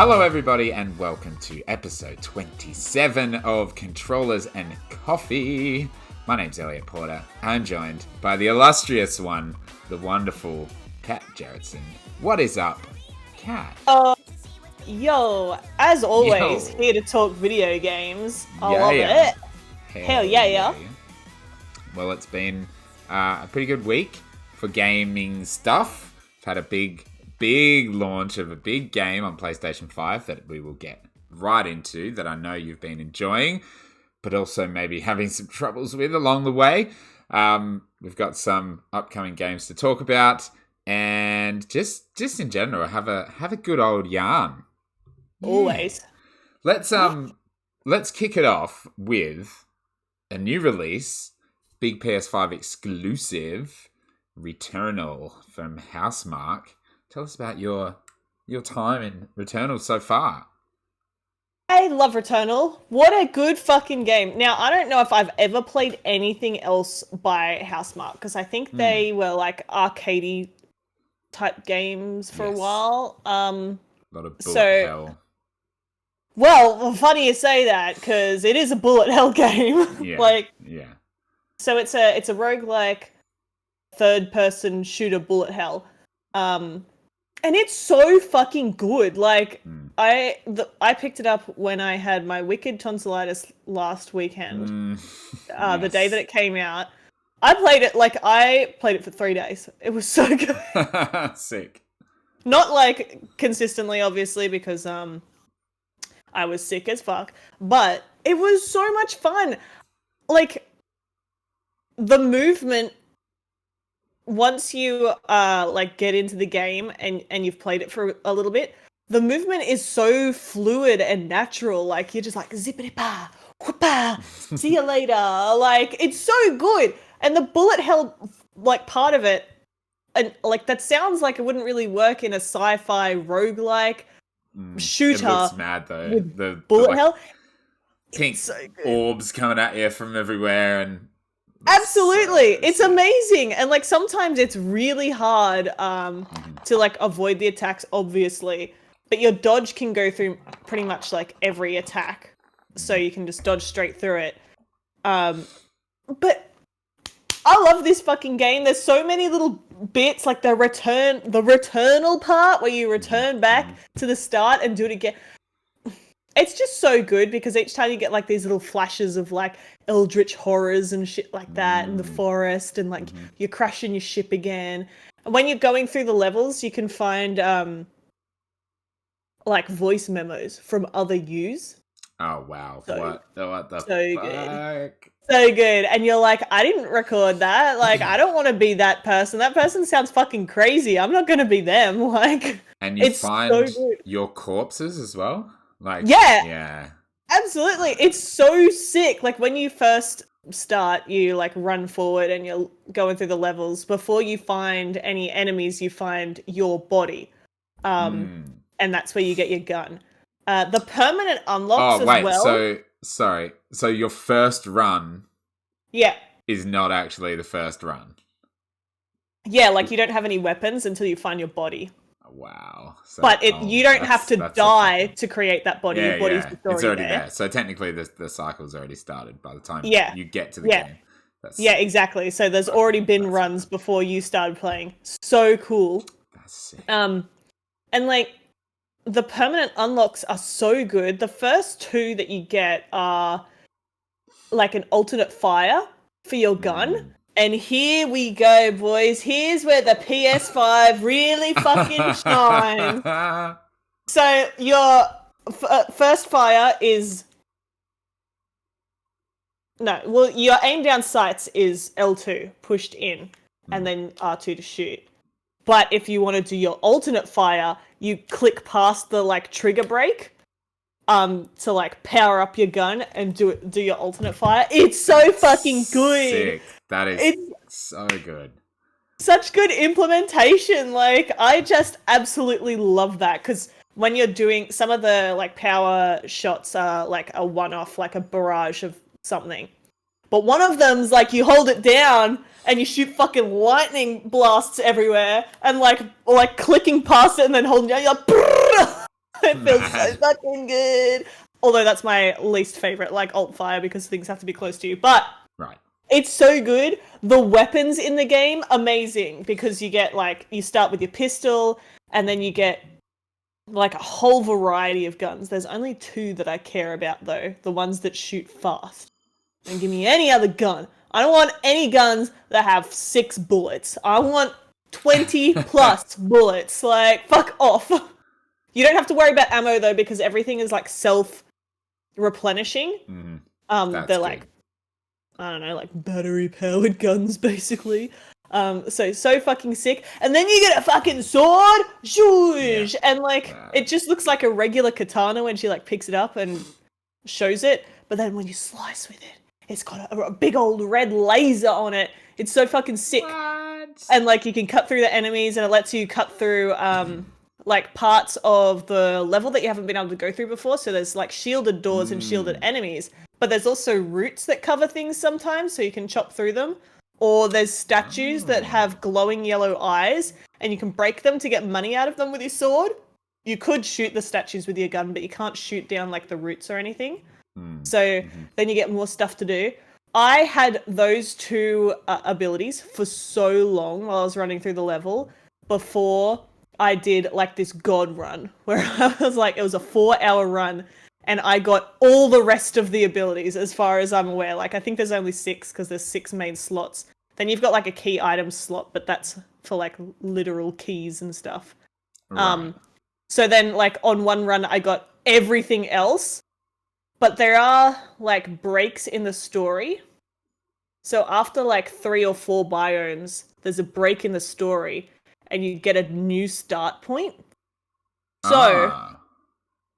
Hello everybody and welcome to episode 27 of Controllers and Coffee. My name's Elliot Porter. I'm joined by the illustrious one, the wonderful Kat Jarrettson. What is up, Kat? Yo, as always, here to talk video games. I love it. Hell yeah. Well, it's been a pretty good week for gaming stuff. I've had a big launch of a big game on PlayStation 5 that we will get right into, that I know you've been enjoying, but also maybe having some troubles with along the way. We've got some upcoming games to talk about, and just in general, have a good old yarn. Always. Let's kick it off with a new release, big PS5 exclusive, Returnal from Housemarque. Tell us about your time in Returnal so far. I love Returnal. What a good fucking game. Now, I don't know if I've ever played anything else by Housemarque, because I think they were like arcadey type games for a while. A lot of bullet hell. Well, funny you say that, because it is a bullet hell game. Yeah. So it's a roguelike third-person shooter bullet hell. And it's so fucking good. Like, I picked it up when I had my wicked tonsillitis last weekend. The day that it came out. I played it for 3 days. It was so good. Sick. Not like consistently, obviously, because I was sick as fuck. But it was so much fun. Like, the movement, once you get into the game and you've played it for a little bit, the movement is so fluid and natural. Like, you're just like zippity pa, whoopah, see you later. Like, it's so good. And the bullet hell part of it, and like that sounds like it wouldn't really work in a sci-fi roguelike shooter. It looks mad though. The bullet hell, pink orbs coming at you from everywhere and. Absolutely. It's amazing. And like sometimes it's really hard to like avoid the attacks, obviously. But your dodge can go through pretty much like every attack. So you can just dodge straight through it. But I love this fucking game. There's so many little bits, like the returnal part where you return back to the start and do it again. It's just so good because each time you get like these little flashes of like eldritch horrors and shit like that in the forest, and like you're crashing your ship again. And when you're going through the levels, you can find like voice memos from other yous. Oh wow. What the so fuck? Good. So good. And you're like, I didn't record that. Like, I don't want to be that person. That person sounds fucking crazy. I'm not going to be them. Like, and you find your corpses as well? Like, yeah, absolutely. It's so sick. Like when you first start, you like run forward and you're going through the levels. Before you find any enemies, you find your body, and that's where you get your gun. The permanent unlocks as well. So your first run, is not actually the first run. Yeah, like you don't have any weapons until you find your body. Wow. So, but you don't have to die to create that body. Your body's it's already there. So technically the cycle's already started by the time you get to the game. Exactly. So there's already been runs before you started playing. So cool. That's sick. And like the permanent unlocks are so good. The first two that you get are like an alternate fire for your gun. And here we go, boys. Here's where the PS5 really fucking shines. So your first fire is... your aim down sights is L2, pushed in, and then R2 to shoot. But if you want to do your alternate fire, you click past the like trigger brake to like power up your gun and do your alternate fire. It's so fucking good. Sick. That is so good. Such good implementation. Like, I just absolutely love that, because when you're doing some of the like power shots are like a one-off, like a barrage of something. But one of them's like you hold it down and you shoot fucking lightning blasts everywhere, and like clicking past it and then holding down, you're like, It feels so Mad. fucking good. Although that's my least favorite, like alt fire, because things have to be close to you. But Right. it's so good. The weapons in the game, amazing, because you get like you start with your pistol, and then you get like a whole variety of guns. There's only two that I care about though, the ones that shoot fast. Don't give me any other gun. I don't want any guns that have 6 bullets. I want 20 plus bullets. Like, fuck off. You don't have to worry about ammo though, because everything is like self replenishing. That's They're good. like, I don't know, like battery powered guns basically. So fucking sick. And then you get a fucking sword, shoosh, and like it just looks like a regular katana when she like picks it up and shows it. But then when you slice with it, it's got a big old red laser on it. It's so fucking sick. What? And like you can cut through the enemies, and it lets you cut through like parts of the level that you haven't been able to go through before. So there's like shielded doors and shielded enemies, but there's also roots that cover things sometimes, so you can chop through them. Or there's statues that have glowing yellow eyes, and you can break them to get money out of them with your sword. You could shoot the statues with your gun, but you can't shoot down like the roots or anything. So then you get more stuff to do. I had those two abilities for so long while I was running through the level before I did like this god run where I was like, it was a 4-hour run and I got all the rest of the abilities as far as I'm aware. Like I think there's only 6 because there's 6 main slots. Then you've got like a key item slot, but that's for like literal keys and stuff. Right. So then like on one run I got everything else, but there are like breaks in the story. So after like 3 or 4 biomes, there's a break in the story and you get a new start point. So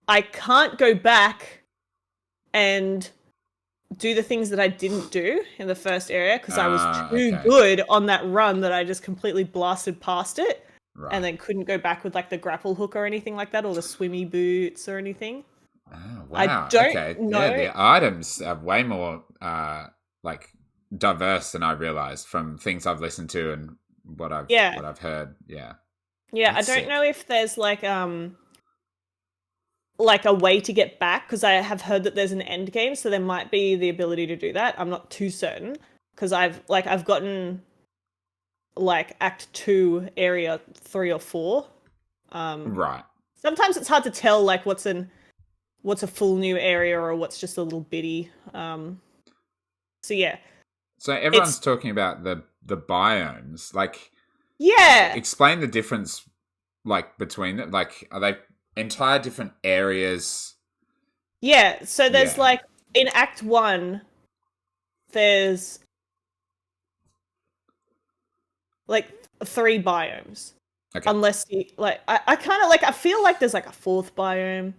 I can't go back and do the things that I didn't do in the first area because I was too good on that run that I just completely blasted past it and then couldn't go back with like the grapple hook or anything like that or the swimmy boots or anything. Oh, wow. I don't know. Yeah, the items are way more like diverse than I realized from things I've listened to and what I've heard. Yeah. Yeah, That's I don't sick. know if there's like a way to get back because I have heard that there's an end game, so there might be the ability to do that. I'm not too certain because I've gotten like Act 2 area 3 or 4. Right. Sometimes it's hard to tell like what's a full new area or what's just a little bitty. So yeah. So everyone's talking about the biomes. Like, yeah, explain the difference like between them. Like, are they entire different areas? Yeah. So there's like in Act 1, there's like 3 biomes. Okay. Unless you like, I kind of like. I feel like there's like a 4th biome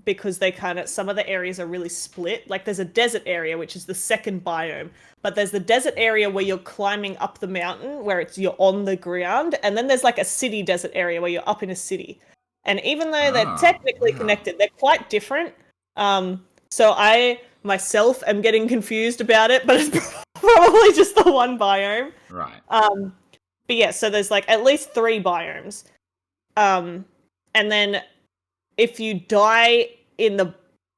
because they kind of some of the areas are really split. Like there's a desert area which is the 2nd biome, but there's the desert area where you're climbing up the mountain where you're on the ground, and then there's like a city desert area where you're up in a city. And even though they're technically connected, they're quite different. So I myself am getting confused about it, but it's probably just the one biome. Right. But yeah, so there's like at least 3 biomes. And then if you die in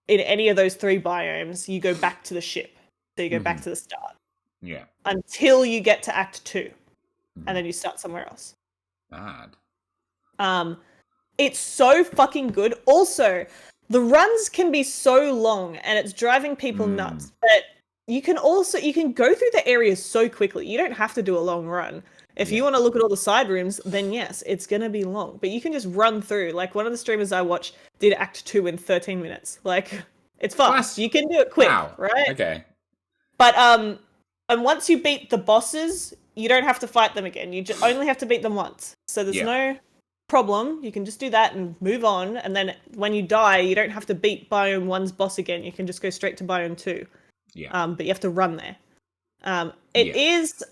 any of those 3 biomes, you go back to the ship. So you go back to the start. Yeah. Until you get to Act 2. And then you start somewhere else. Bad. It's so fucking good. Also, the runs can be so long and it's driving people nuts. But you can go through the areas so quickly. You don't have to do a long run. If you want to look at all the side rooms, then yes, it's going to be long. But you can just run through. Like one of the streamers I watched did Act 2 in 13 minutes. Like, it's fast. You can do it quick, right? Okay. But, and once you beat the bosses, you don't have to fight them again. You only have to beat them once. So there's no problem. You can just do that and move on. And then when you die, you don't have to beat Biome 1's boss again. You can just go straight to Biome 2. Yeah. But you have to run there. It is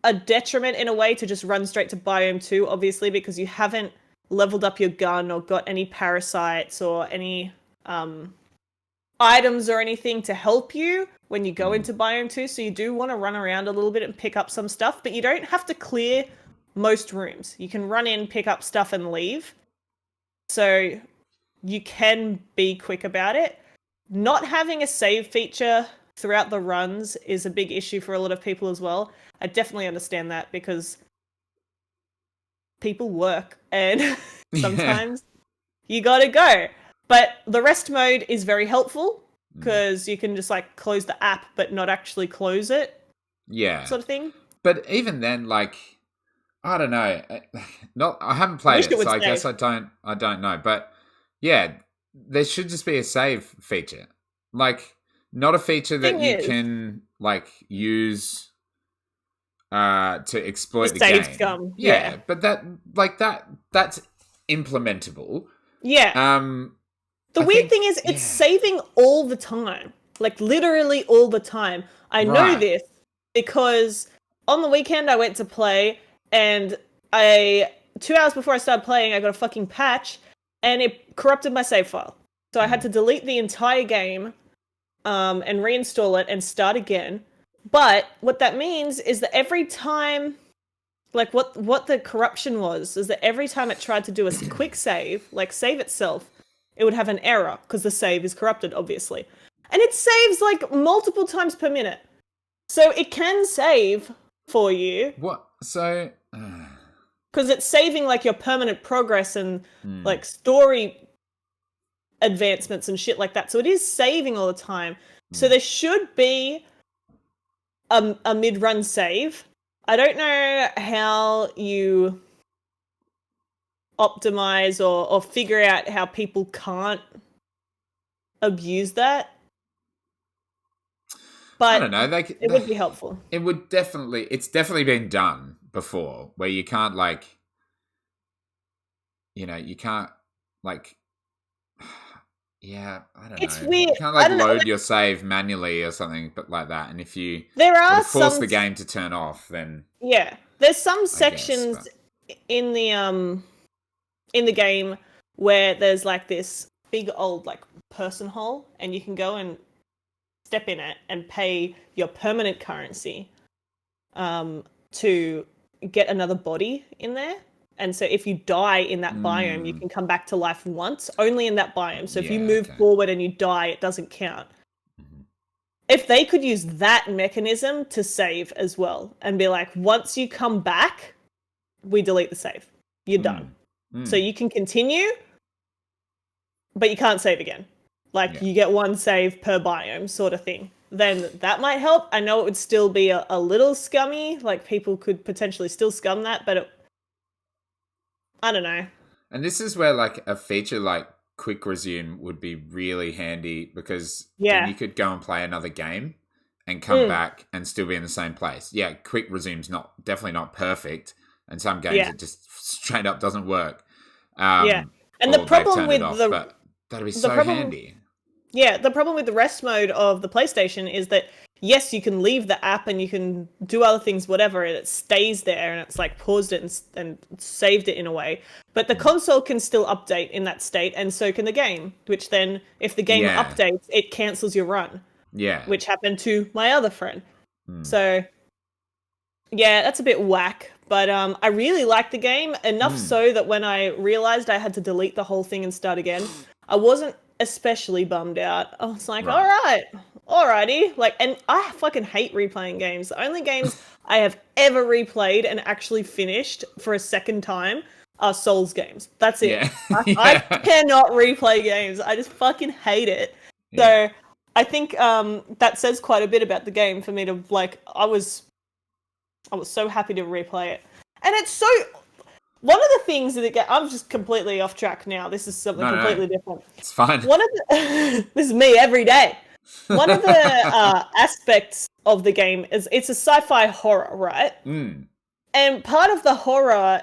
a detriment in a way to just run straight to Biome 2, obviously, because you haven't leveled up your gun or got any parasites or any items or anything to help you when you go into Biome 2. So you do want to run around a little bit and pick up some stuff, but you don't have to clear most rooms. You can run in, pick up stuff and leave. So you can be quick about it. Not having a save feature throughout the runs is a big issue for a lot of people as well. I definitely understand that because people work and sometimes you gotta go. But the rest mode is very helpful because you can just like close the app but not actually close it. Yeah. Sort of thing. But even then, like, I don't know. I haven't played it, so I guess I don't know. But yeah, there should just be a save feature. Like, not a feature that you can like use to exploit the game. Scum. Yeah, but that's implementable. Yeah. The weird thing is it's saving all the time. Like literally all the time. I know this because on the weekend I went to play and 2 hours before I started playing I got a fucking patch and it corrupted my save file. So I had to delete the entire game and reinstall it and start again. But what that means is that every time, like what the corruption was, is that every time it tried to do a quick save, like save itself, it would have an error because the save is corrupted, obviously. And it saves like multiple times per minute. So it can save for you. What? So... Because it's saving like your permanent progress and like story advancements and shit like that. So it is saving all the time. So there should be a mid-run save. I don't know how you optimize or figure out how people can't abuse that. But I don't know. It would be helpful. It's definitely been done before where you can't like, you can't like, yeah, I don't know. It's weird. You can't like load your save manually or something, but like that. And if you force the game to turn off, then there's some sections in the game where there's like this big old like person hole, and you can go and step in it and pay your permanent currency to get another body in there. And so if you die in that biome, you can come back to life once, only in that biome. So if you move forward and you die, it doesn't count. If they could use that mechanism to save as well and be like, once you come back, we delete the save. You're done. So you can continue, but you can't save again. Like you get one save per biome sort of thing. Then that might help. I know it would still be a little scummy. Like people could potentially still scum that, but I don't know. And this is where like a feature like quick resume would be really handy because then you could go and play another game and come back and still be in the same place. Yeah, quick resume's definitely not perfect, and some games it just straight up doesn't work. And the problem with but that'd be so handy. Yeah, the problem with the rest mode of the PlayStation is that, yes, you can leave the app and you can do other things, whatever, and it stays there and it's like paused it and saved it in a way. But the console can still update in that state, and so can the game, which then, if the game updates, it cancels your run. Yeah. Which happened to my other friend. So, yeah, that's a bit whack. But I really liked the game, enough so that when I realized I had to delete the whole thing and start again, I wasn't especially bummed out. I was like, alrighty. Like, and I fucking hate replaying games. The only games I have ever replayed and actually finished for a second time are Souls games. That's it. Yeah. I cannot replay games. I just fucking hate it. So I think that says quite a bit about the game for me to like. I was so happy to replay it, and it's so. One of the things that I'm just completely off track now. This is something completely different. It's fine. This is me every day. One of the aspects of the game is it's a sci-fi horror, right? And part of the horror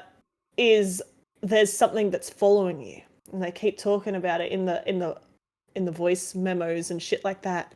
is there's something that's following you, and they keep talking about it in the voice memos and shit like that.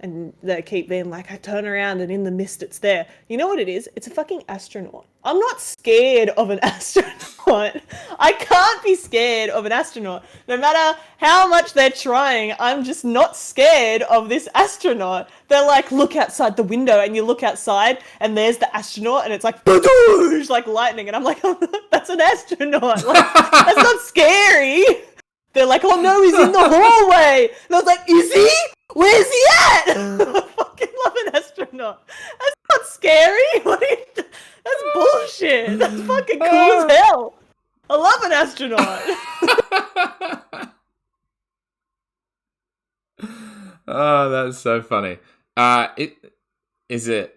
And they keep being like, I turn around and in the mist it's there. You know what it is? It's a fucking astronaut. I'm not scared of an astronaut. I can't be scared of an astronaut. No matter how much they're trying, I'm just not scared of this astronaut. They're like, look outside the window, and you look outside and there's the astronaut and it's like, badoosh, like lightning. And I'm like, oh, that's an astronaut. Like, that's not scary. they're like, oh no, he's in the hallway. And I was like, is he? Where's he at? I fucking love an astronaut. That's not scary. That's bullshit. That's fucking cool as hell. I love an astronaut. Oh, that's so funny. Is the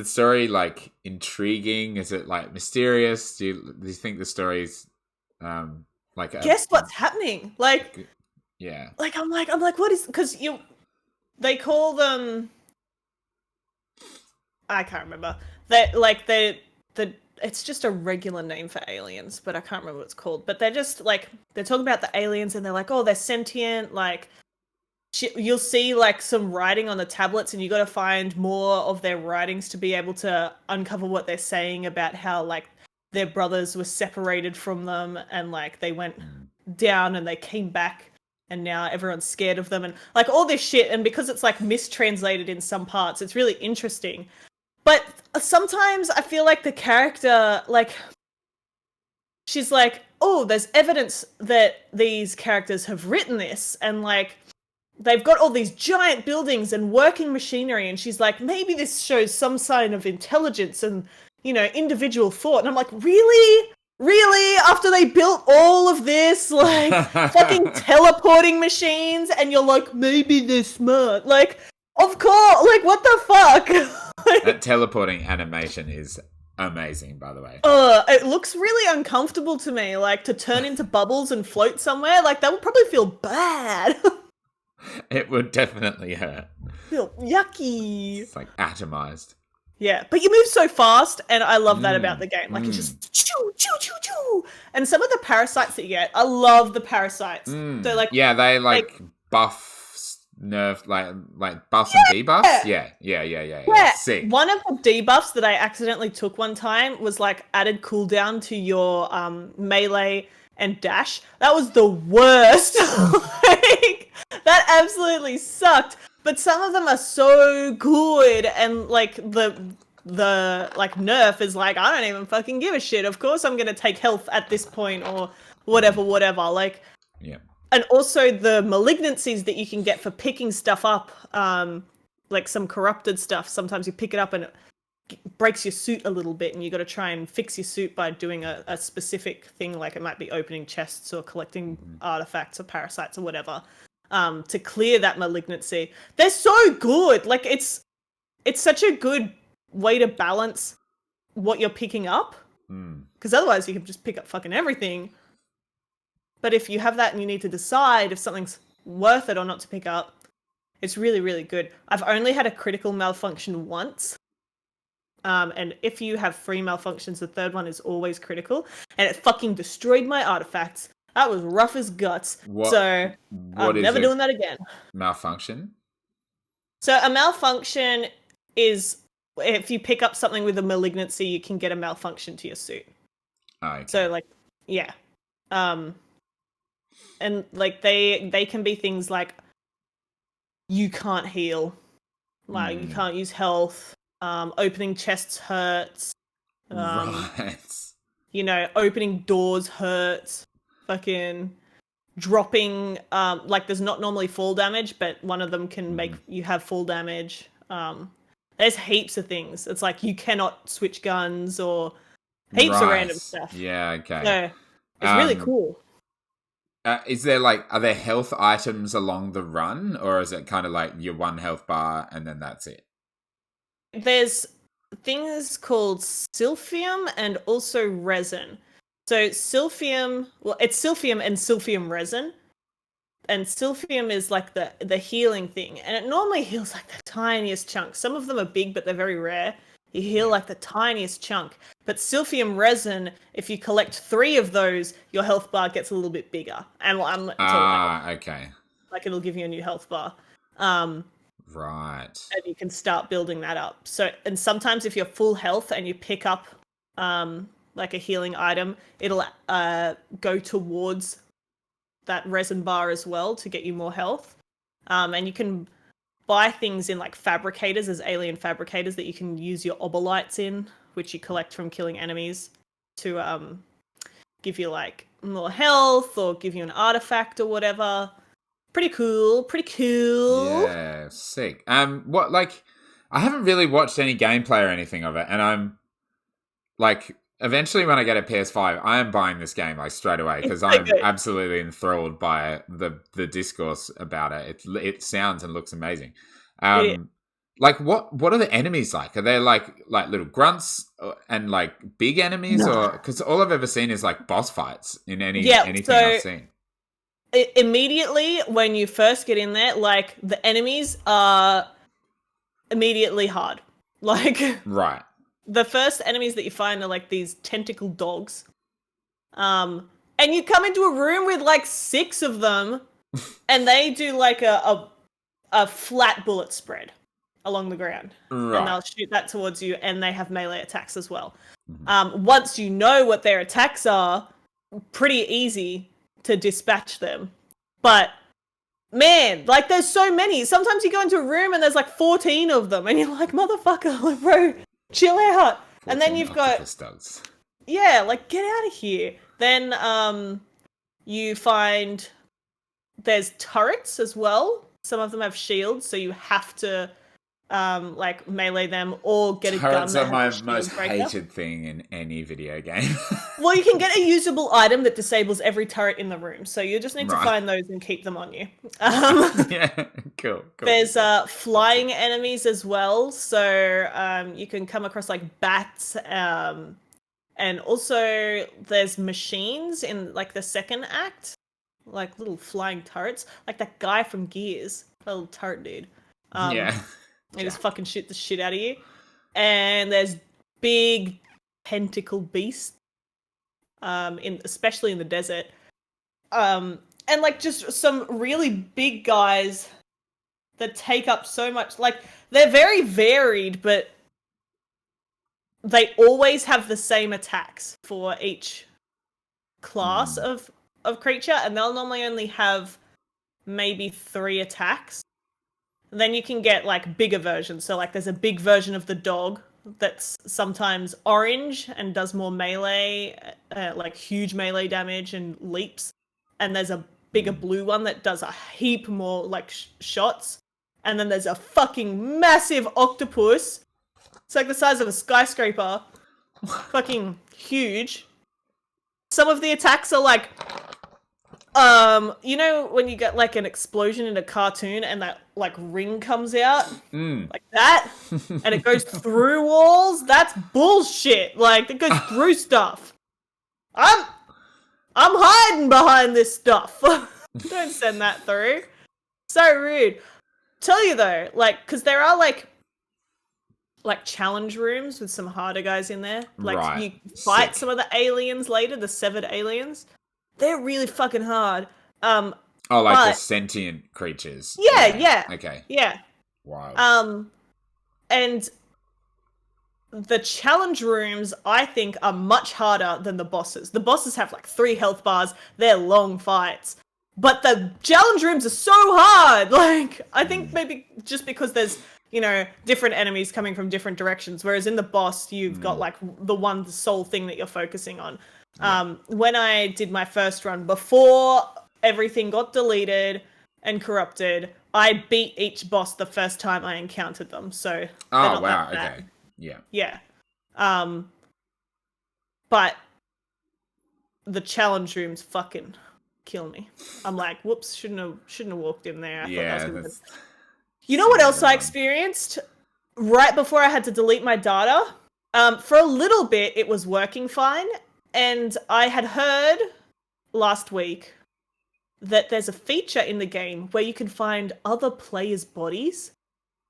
story like intriguing? Is it like mysterious? Do you think the story's like guess what's happening? Like, yeah. Like I'm like what is, because they call them, I can't remember. The it's just a regular name for aliens, but I can't remember what it's called. But they're just like, they're talking about the aliens and they're like, oh, they're sentient, like you'll see like some writing on the tablets and you got to find more of their writings to be able to uncover what they're saying about how like their brothers were separated from them and like they went down and they came back and now everyone's scared of them and like all this shit. And because it's like mistranslated in some parts, it's really interesting. But sometimes I feel like the character, like, she's like, oh, there's evidence that these characters have written this and like they've got all these giant buildings and working machinery, and she's like, maybe this shows some sign of intelligence and, you know, individual thought. And I'm like, really? Really? After they built all of this, like, fucking teleporting machines, and you're like, maybe they're smart. Like, of course, like, what the fuck? That teleporting animation is amazing, by the way. It looks really uncomfortable to me, like, to turn into bubbles and float somewhere. Like, that would probably feel bad. It would definitely hurt. Feel yucky. It's like atomized. Yeah, but you move so fast, and I love that about the game. Like, you just choo, choo, choo, choo. And some of the parasites that you get, I love the parasites. They're like, yeah, they like buff, nerf, like buffs and debuffs. Yeah. Sick. One of the debuffs that I accidentally took one time was like added cooldown to your melee and dash. That was the worst. Like, that absolutely sucked. But some of them are so good, and like the like nerf is like, I don't even fucking give a shit. Of course I'm gonna take health at this point or whatever. Like, yeah. And also the malignancies that you can get for picking stuff up, like some corrupted stuff. Sometimes you pick it up and it breaks your suit a little bit, and you got to try and fix your suit by doing a specific thing, like it might be opening chests or collecting artifacts or parasites or whatever, to clear that malignancy. They're so good. Like, it's such a good way to balance what you're picking up, because otherwise you can just pick up fucking everything. But if you have that and you need to decide if something's worth it or not to pick up, it's really, really good. I've only had a critical malfunction once. And if you have 3 malfunctions, the third one is always critical. And it fucking destroyed my artifacts. That was rough as guts. So I'm never doing that again. Malfunction? So a malfunction is if you pick up something with a malignancy, you can get a malfunction to your suit. Oh, okay. So like, yeah. And like they can be things like you can't heal. Like you can't use health. Opening chests hurts. Right. You know, opening doors hurts. Fucking dropping, like there's not normally fall damage, but one of them can make you have fall damage. There's heaps of things. It's like you cannot switch guns or heaps of random stuff. Yeah, okay. So it's really cool. Is there are there health items along the run, or is it kind of like your 1 health bar and then that's it? There's things called silphium and also resin. So silphium, well, it's silphium and silphium resin. And silphium is like the healing thing. And it normally heals like the tiniest chunk. Some of them are big, but they're very rare. You heal like the tiniest chunk. But silphium resin, if you collect 3 of those, your health bar gets a little bit bigger. And okay. Like it'll give you a new health bar. Right. And you can start building that up. So, and sometimes if you're full health and you pick up like a healing item, it'll go towards that resin bar as well to get you more health. And you can buy things in like fabricators, as alien fabricators, that you can use your obolites in, which you collect from killing enemies to give you like more health or give you an artifact or whatever. Pretty cool. Yeah, sick. What like I haven't really watched any gameplay or anything of it, and I'm like, eventually when I get a PS5, I am buying this game like straight away because I'm absolutely enthralled by the discourse about it. It sounds and looks amazing. Like what are the enemies like? Are they like little grunts and like big enemies, or because all I've ever seen is like boss fights in anything I've seen. Immediately when you first get in there, like the enemies are immediately hard. Like right. The first enemies that you find are like these tentacle dogs. And you come into a room with like 6 of them and they do like a flat bullet spread along the ground. Right. And they'll shoot that towards you, and they have melee attacks as well. Once you know what their attacks are, pretty easy to dispatch them. But man, like there's so many. Sometimes you go into a room and there's like 14 of them and you're like, motherfucker, like, bro, chill out. And then you've got dogs. Yeah, like get out of here. Then you find there's turrets as well. Some of them have shields, so you have to like melee them or get a gun. Turrets are my most hated thing in any video game. Well, you can get a usable item that disables every turret in the room, so you just need to find those and keep them on you. Yeah, cool. There's flying enemies as well, so you can come across like bats, and also there's machines in like the second act, like little flying turrets, like that guy from Gears, that little turret dude. They just fucking shoot the shit out of you. And there's big tentacle beasts, especially in the desert. And like just some really big guys that take up so much. Like they're very varied, but they always have the same attacks for each class of creature, and they'll normally only have maybe 3 attacks. Then you can get like bigger versions. So like there's a big version of the dog that's sometimes orange and does more melee, like huge melee damage and leaps. And there's a bigger blue one that does a heap more like shots. And then there's a fucking massive octopus. It's like the size of a skyscraper. Fucking huge. Some of the attacks are like, you know when you get like an explosion in a cartoon and that like ring comes out? Like that? And it goes through walls? That's bullshit. Like, it goes through stuff. I'm hiding behind this stuff. Don't send that through. So rude. Tell you though, like, because there are like challenge rooms with some harder guys in there. Like you fight some of the aliens later, the severed aliens. They're really fucking hard. The sentient creatures. Yeah. Okay. Yeah. Wow. And the challenge rooms, I think, are much harder than the bosses. The bosses have like 3 health bars. They're long fights. But the challenge rooms are so hard. Like, I think maybe just because there's, you know, different enemies coming from different directions. Whereas in the boss, you've got like the one sole thing that you're focusing on. When I did my first run, before everything got deleted and corrupted, I beat each boss the first time I encountered them. So oh wow, okay, yeah. But the challenge rooms fucking kill me. I'm like, whoops, shouldn't have walked in there. You know what else I experienced right before I had to delete my data? For a little bit, it was working fine. And I had heard last week that there's a feature in the game where you can find other players' bodies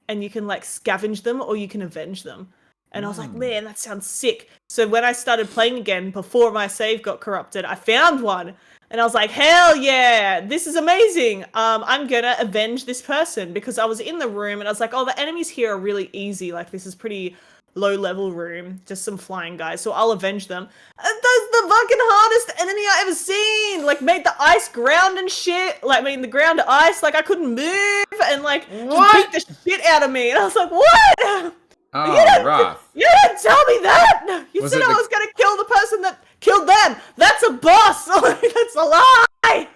and you can like scavenge them or you can avenge them. And I was like, man, that sounds sick. So when I started playing again before my save got corrupted, I found one. And I was like, hell yeah, this is amazing. I'm going to avenge this person, because I was in the room and I was like, oh, the enemies here are really easy. Like, this is pretty low-level room, just some flying guys, so I'll avenge them. And that's the fucking hardest enemy I ever seen! Like, made the ice ground and shit. Like, made the ground ice, like, I couldn't move, and, like, just beat the shit out of me. And I was like, what? Oh, rough. You didn't tell me that! You said I was gonna kill the person that killed killed them. That's a boss. That's a lie.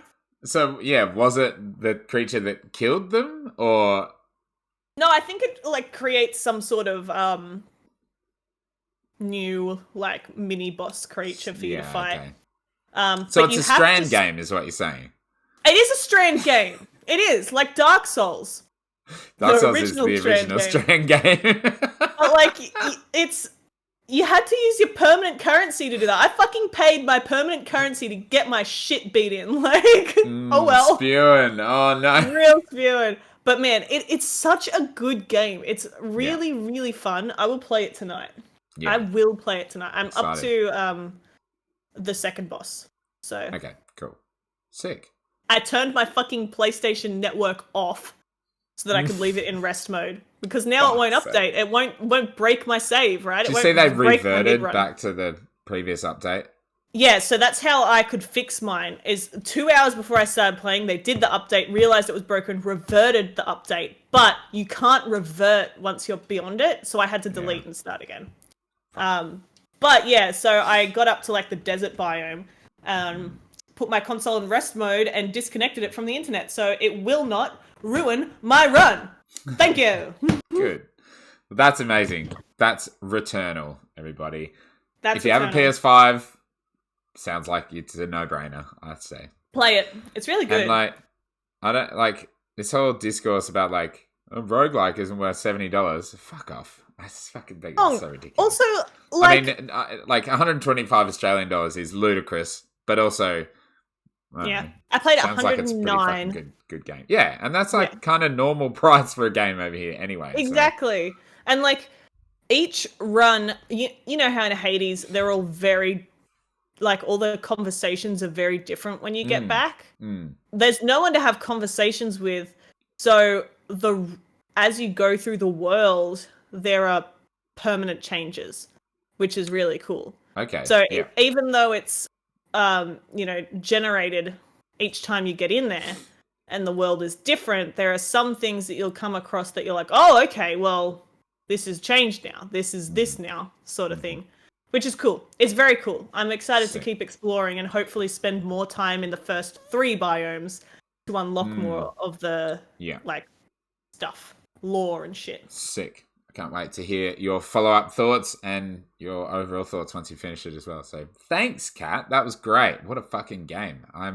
So yeah, was it the creature that killed them, or no? I think it like creates some sort of new like mini boss creature for you to fight. Okay. So it's a strand game, is what you're saying? It is a strand game. It is like Dark Souls. Dark Souls is the original strand game. But like, you had to use your permanent currency to do that. I fucking paid my permanent currency to get my shit beat in. Like, oh well. Spewing. Oh no. Real spewing. But man, it's such a good game. It's really, really fun. I will play it tonight. Yeah. I will play it tonight. I'm up to the second boss. So okay, cool. Sick. I turned my fucking PlayStation Network off so that I could leave it in rest mode. Because now it won't update. It won't break my save, right? Did you see they reverted back to the previous update? Yeah, so that's how I could fix mine. Is 2 hours before I started playing, they did the update, realized it was broken, reverted the update. But you can't revert once you're beyond it, so I had to delete and start again. But yeah, so I got up to like the desert biome, put my console in rest mode, and disconnected it from the internet, so it will not ruin my run. Thank you. Good. Well, that's amazing. That's Returnal, everybody. If you have a PS5, sounds like it's a no-brainer, I'd say. Play it. It's really good. And like, I don't like this whole discourse about like a roguelike isn't worth $70. Fuck off. That's fucking big. That's so ridiculous. Also, like, I mean, like 125 Australian dollars is ludicrous, but also. I played it 109. Like it's a pretty good game. Yeah, and that's like kind of normal price for a game over here anyway. Exactly. So. And like each run, you know how in Hades, they're all very, like all the conversations are very different when you get back. There's no one to have conversations with. So as you go through the world, there are permanent changes, which is really cool. Okay. So even though it's generated each time you get in there and the world is different, there are some things that you'll come across that you're like, oh, okay, well, this has changed now. This is this now, sort of thing, which is cool. It's very cool. I'm excited to keep exploring and hopefully spend more time in the first 3 biomes to unlock more of the like stuff, lore and shit. Sick. I can't wait to hear your follow-up thoughts and your overall thoughts once you finish it as well. So thanks, Kat. That was great. What a fucking game. I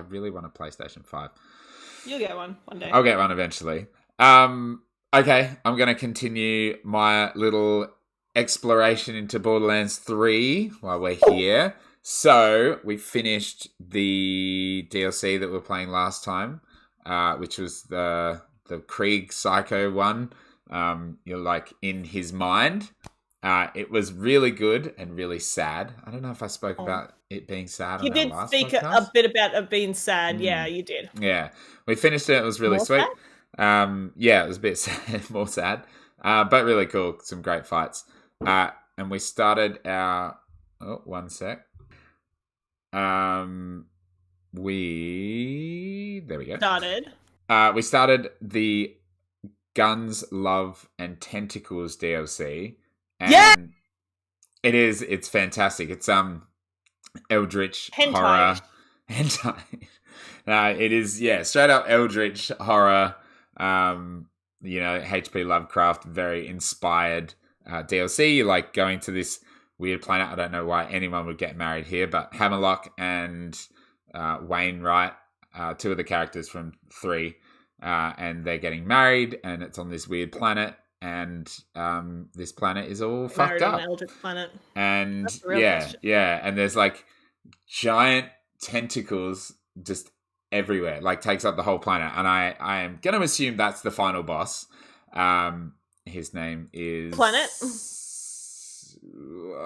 really want a PlayStation 5. You'll get one day. I'll get one eventually. Okay, I'm going to continue my little exploration into Borderlands 3 while we're here. So we finished the DLC that we were playing last time, which was the Krieg Psycho one. You're like in his mind. It was really good and really sad. I don't know if I spoke about it being sad. You did speak a bit about it being sad. Yeah, you did. Yeah, we finished it. It was really sweet. Yeah, it was a bit sad, more sad, but really cool. Some great fights. And we started our. Oh, one sec. There we go. We started the Guns, Love, and Tentacles DLC. And it's fantastic. It's eldritch horror. Hentai. It is, straight up eldritch horror. H.P. Lovecraft, very inspired DLC. You're like going to this weird planet. I don't know why anyone would get married here, but Hammerlock and Wainwright, 2 of the characters from 3, and they're getting married, and it's on this weird planet, and this planet is all fucked up. On an eldritch planet. And and there's like giant tentacles just everywhere, like takes up the whole planet. And I am gonna assume that's the final boss. His name is Planet.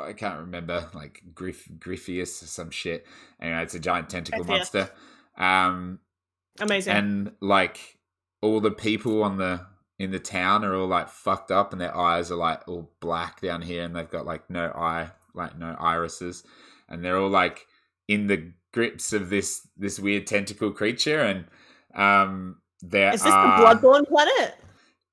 I can't remember, like Griffius or some shit. Anyway, it's a giant tentacle monster. Amazing. And like all the people in the town are all like fucked up, and their eyes are like all black down here, and they've got like no irises, and they're all like in the grips of this weird tentacle creature. And there is this the Bloodborne planet?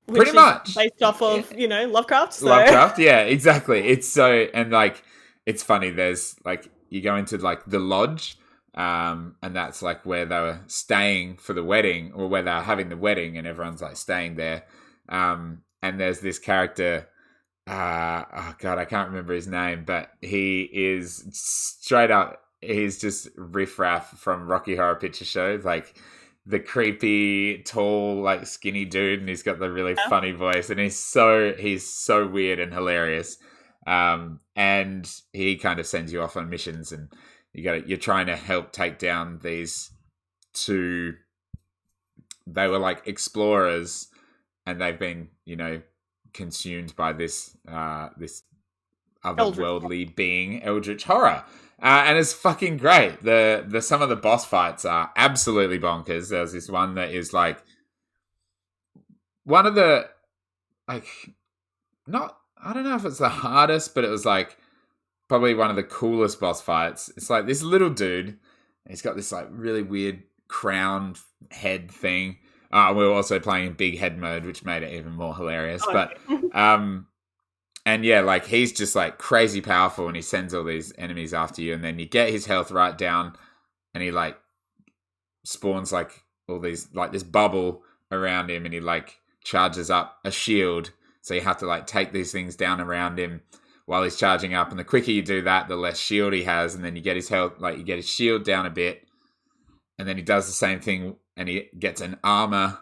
Which pretty much based off of Lovecraft. So. Lovecraft, yeah, exactly. It's so, and like it's funny. There's like you go into like the lodge, and that's like where they were staying for the wedding, or where they were having the wedding, and everyone's like staying there. And there's this character. Oh god, I can't remember his name, but he is straight up. He's just riffraff from Rocky Horror Picture Show, like the creepy, tall, like skinny dude, and he's got the really funny voice, and he's so weird and hilarious. And he kind of sends you off on missions, and you're trying to help take down these two. They were like explorers, and they've been, consumed by this otherworldly being, Eldritch Horror. And it's fucking great. The some of the boss fights are absolutely bonkers. There's this one that is like one of the I don't know if it's the hardest, but it was like probably one of the coolest boss fights. It's like this little dude. He's got this like really weird crown head thing. We were also playing in big head mode, which made it even more hilarious. But and yeah, like he's just like crazy powerful, and he sends all these enemies after you, and then you get his health right down, and he like spawns like all these like this bubble around him, and he like charges up a shield. So you have to like take these things down around him while he's charging up, and the quicker you do that, the less shield he has, and then you get his health, like you get his shield down a bit, and then he does the same thing, and he gets an armor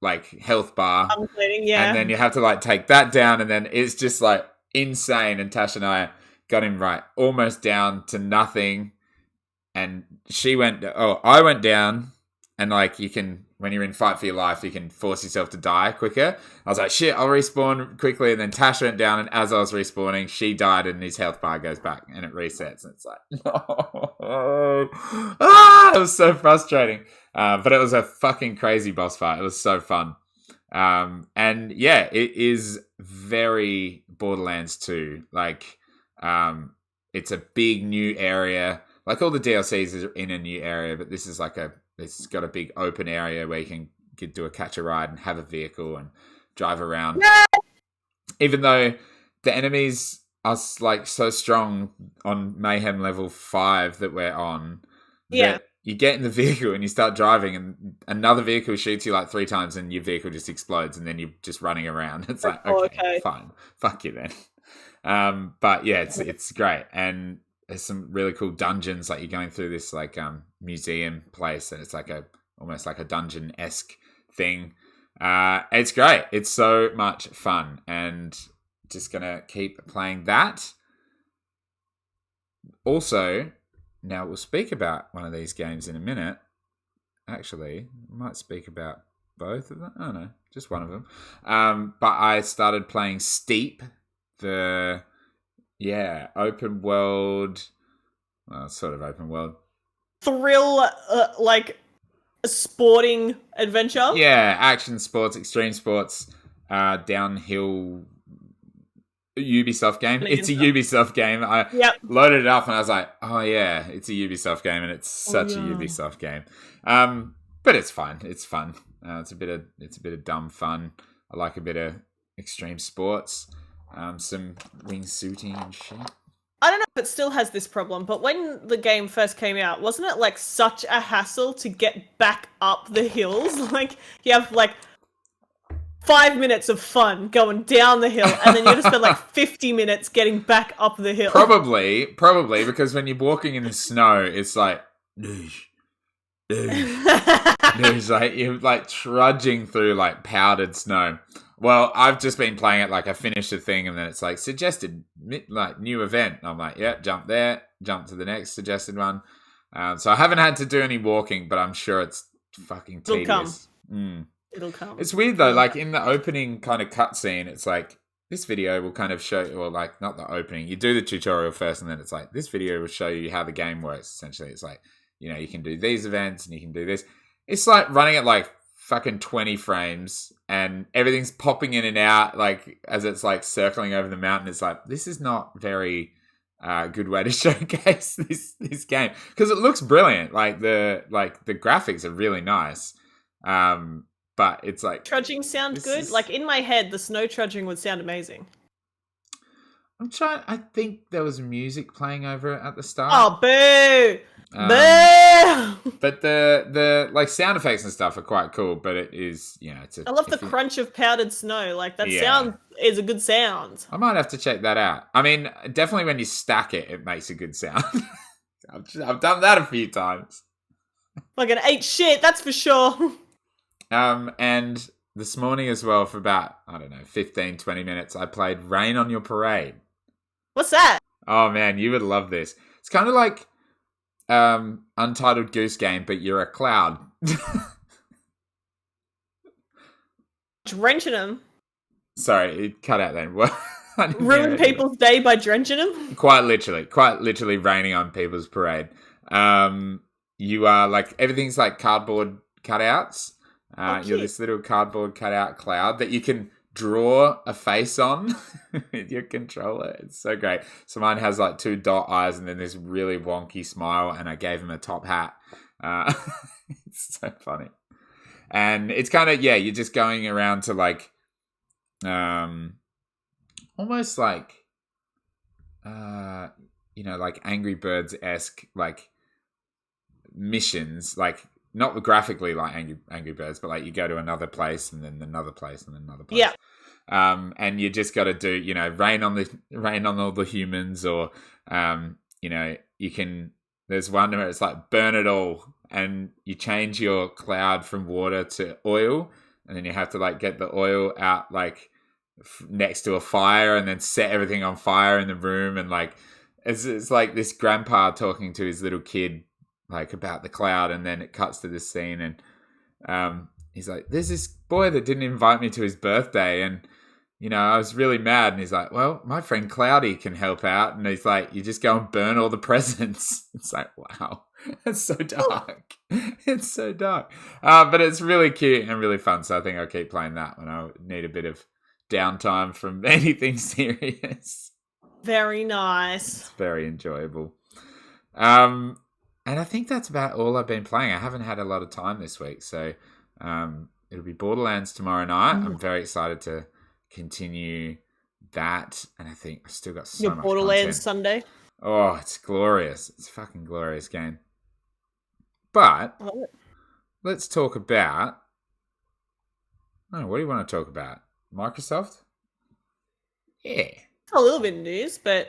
like health bar, and then you have to like take that down, and then it's just like insane. And Tash and I got him right almost down to nothing, and I went down, and like you can, when you're in fight for your life, you can force yourself to die quicker. I was like, shit, I'll respawn quickly, and then Tash went down, and as I was respawning, she died, and his health bar goes back, and it resets, and it's like, it was so frustrating. But it was a fucking crazy boss fight. It was so fun. And yeah, it is very Borderlands 2. Like, it's a big new area. Like all the DLCs are in a new area, but this is like it's got a big open area where you can do a catch a ride and have a vehicle and drive around. Yeah! Even though the enemies are like so strong on Mayhem level 5 that we're on. Yeah. You get in the vehicle and you start driving, and another vehicle shoots you like 3 times, and your vehicle just explodes, and then you're just running around. It's like, okay, fine. Fuck you then. But yeah, it's great. And there's some really cool dungeons. Like you're going through this like museum place, and it's like almost like a dungeon-esque thing. It's great. It's so much fun, and just gonna keep playing that. Also, now we'll speak about one of these games in a minute. Actually, I might speak about both of them. I don't know, just one of them. But I started playing Steep, the open world, sort of open world thrill, like a sporting adventure. Yeah, action sports, extreme sports, downhill. Ubisoft game. It's a Ubisoft game. I loaded it up and I was like, oh yeah, it's a Ubisoft game, and it's such a Ubisoft game. But it's fine. It's fun. It's a bit of dumb fun. I like a bit of extreme sports. Some wingsuiting and shit. I don't know if it still has this problem, but when the game first came out, wasn't it like such a hassle to get back up the hills? Like you have like 5 minutes of fun going down the hill, and then you just spend like 50 minutes getting back up the hill. Probably, because when you're walking in the snow, it's like, it's like you're like trudging through like powdered snow. Well, I've just been playing it like I finished the thing, and then it's like suggested like new event. I'm like, yeah, jump there, jump to the next suggested one. So I haven't had to do any walking, but I'm sure it's fucking tedious. It'll come. It's weird though, like in the opening kind of cutscene, it's like this video will kind of show, or like not the opening, you do the tutorial first, and then it's like this video will show you how the game works. Essentially, it's like, you can do these events and you can do this. It's like running at like fucking 20 frames, and everything's popping in and out like as it's like circling over the mountain. It's like, this is not very good way to showcase this game, because it looks brilliant. Like the graphics are really nice. But it's like... Trudging sound good? Like, in my head, the snow trudging would sound amazing. I'm trying. I think there was music playing over it at the start. Oh, boo! Boo! But the like sound effects and stuff are quite cool. But it is, it's a. I love the crunch of powdered snow. Like that Yeah. sound is a good sound. I might have to check that out. I mean, definitely when you stack it, it makes a good sound. I've done that a few times. Like an 8 shit, that's for sure. And this morning as well, for about, 15, 20 minutes, I played Rain on Your Parade. What's that? Oh man, you would love this. It's kind of like Untitled Goose Game, but you're a cloud. Drenching them. Sorry, it cut out then. Ruin people's day by drenching them? Quite literally raining on people's parade. You are like, everything's like cardboard cutouts. You're this little cardboard cutout cloud that you can draw a face on with your controller. It's so great. So mine has like 2 dot eyes and then this really wonky smile, and I gave him a top hat. It's so funny. And it's kind of, you're just going around to like, almost like, like Angry Birds-esque, like missions, like not graphically like Angry Birds, but like you go to another place and then another place and then another place. Yeah. And you just got to do, rain on all the humans, or, you can. There's one where it's like burn it all, and you change your cloud from water to oil, and then you have to like get the oil out like next to a fire, and then set everything on fire in the room, and like it's like this grandpa talking to his little kid like about the cloud, and then it cuts to this scene, and he's like, "There's this boy that didn't invite me to his birthday, and I was really mad." And he's like, "Well, my friend Cloudy can help out." And he's like, "You just go and burn all the presents." It's like, wow, it's so dark. It's so dark, but it's really cute and really fun. So I think I'll keep playing that when I need a bit of downtime from anything serious. Very nice. It's very enjoyable. And I think that's about all I've been playing. I haven't had a lot of time this week, so it'll be Borderlands tomorrow night. I'm very excited to continue that, and I think I still got so much Borderlands content. Sunday. Oh, it's glorious. It's a fucking glorious game. But let's talk about... what do you want to talk about? Microsoft? Yeah. A little bit of news, but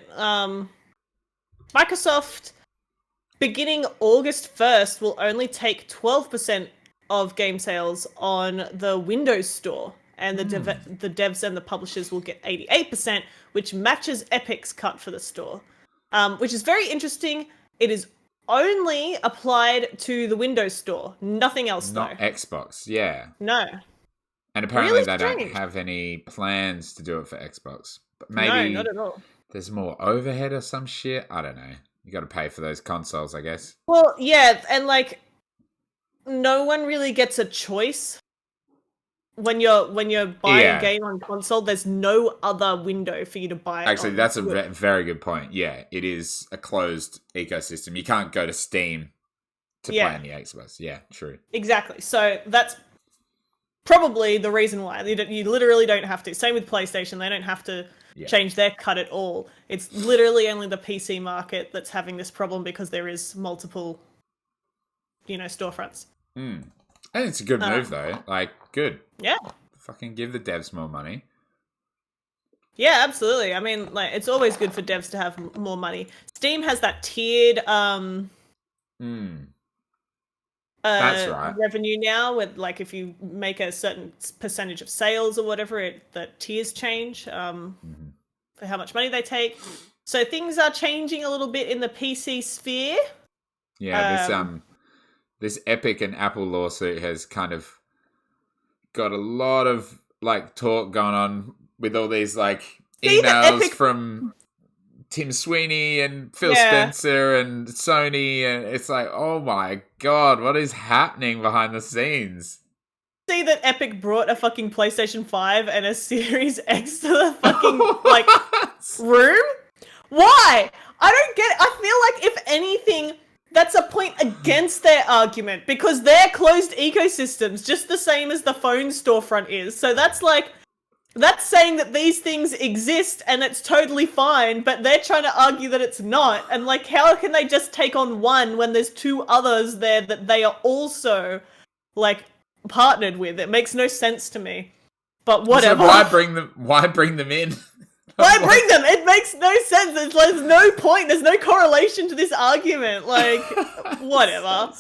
Microsoft, beginning August 1st, will only take 12% of game sales on the Windows Store, and the devs and the publishers will get 88%, which matches Epic's cut for the store, which is very interesting. It is only applied to the Windows Store, nothing else, Not Xbox, yeah. No. And apparently Really they strange. don't have any plans to do it for Xbox. But maybe No, not at all. there's more overhead or some shit. I don't know. You got to pay for those consoles, I guess. Well, yeah, and like, no one really gets a choice when you're buying a game on console. There's no other window for you to buy it. Actually, that's a very good point. Yeah, it is a closed ecosystem. You can't go to Steam to play on the Xbox. Yeah, true. Exactly. So that's probably the reason why you literally don't have to. Same with PlayStation; they don't have to change their cut at all. It's literally only the PC market that's having this problem because there is multiple, storefronts. And it's a good move though. Like, good. Yeah. Fucking give the devs more money. Yeah, absolutely. I mean, like, it's always good for devs to have more money. Steam has that tiered that's right. revenue now, with like if you make a certain percentage of sales or whatever, the tiers change for how much money they take. So things are changing a little bit in the PC sphere. Yeah, this Epic and Apple lawsuit has kind of got a lot of like talk going on with all these like emails from Tim Sweeney and Phil Spencer and Sony, and it's like, oh my god, what is happening behind the scenes? See that Epic brought a fucking PlayStation 5 and a Series X to the fucking like room? Why? I don't get it. I feel like if anything, that's a point against their argument, because they're closed ecosystems just the same as the phone storefront is. So that's like, That's saying that these things exist and it's totally fine, but they're trying to argue that it's not. And like, how can they just take on one when there's two others there that they are also like partnered with? It makes no sense to me. But whatever. So why bring them? Why bring them in? Why bring them? It makes no sense. There's no point. There's no correlation to this argument. Like, whatever.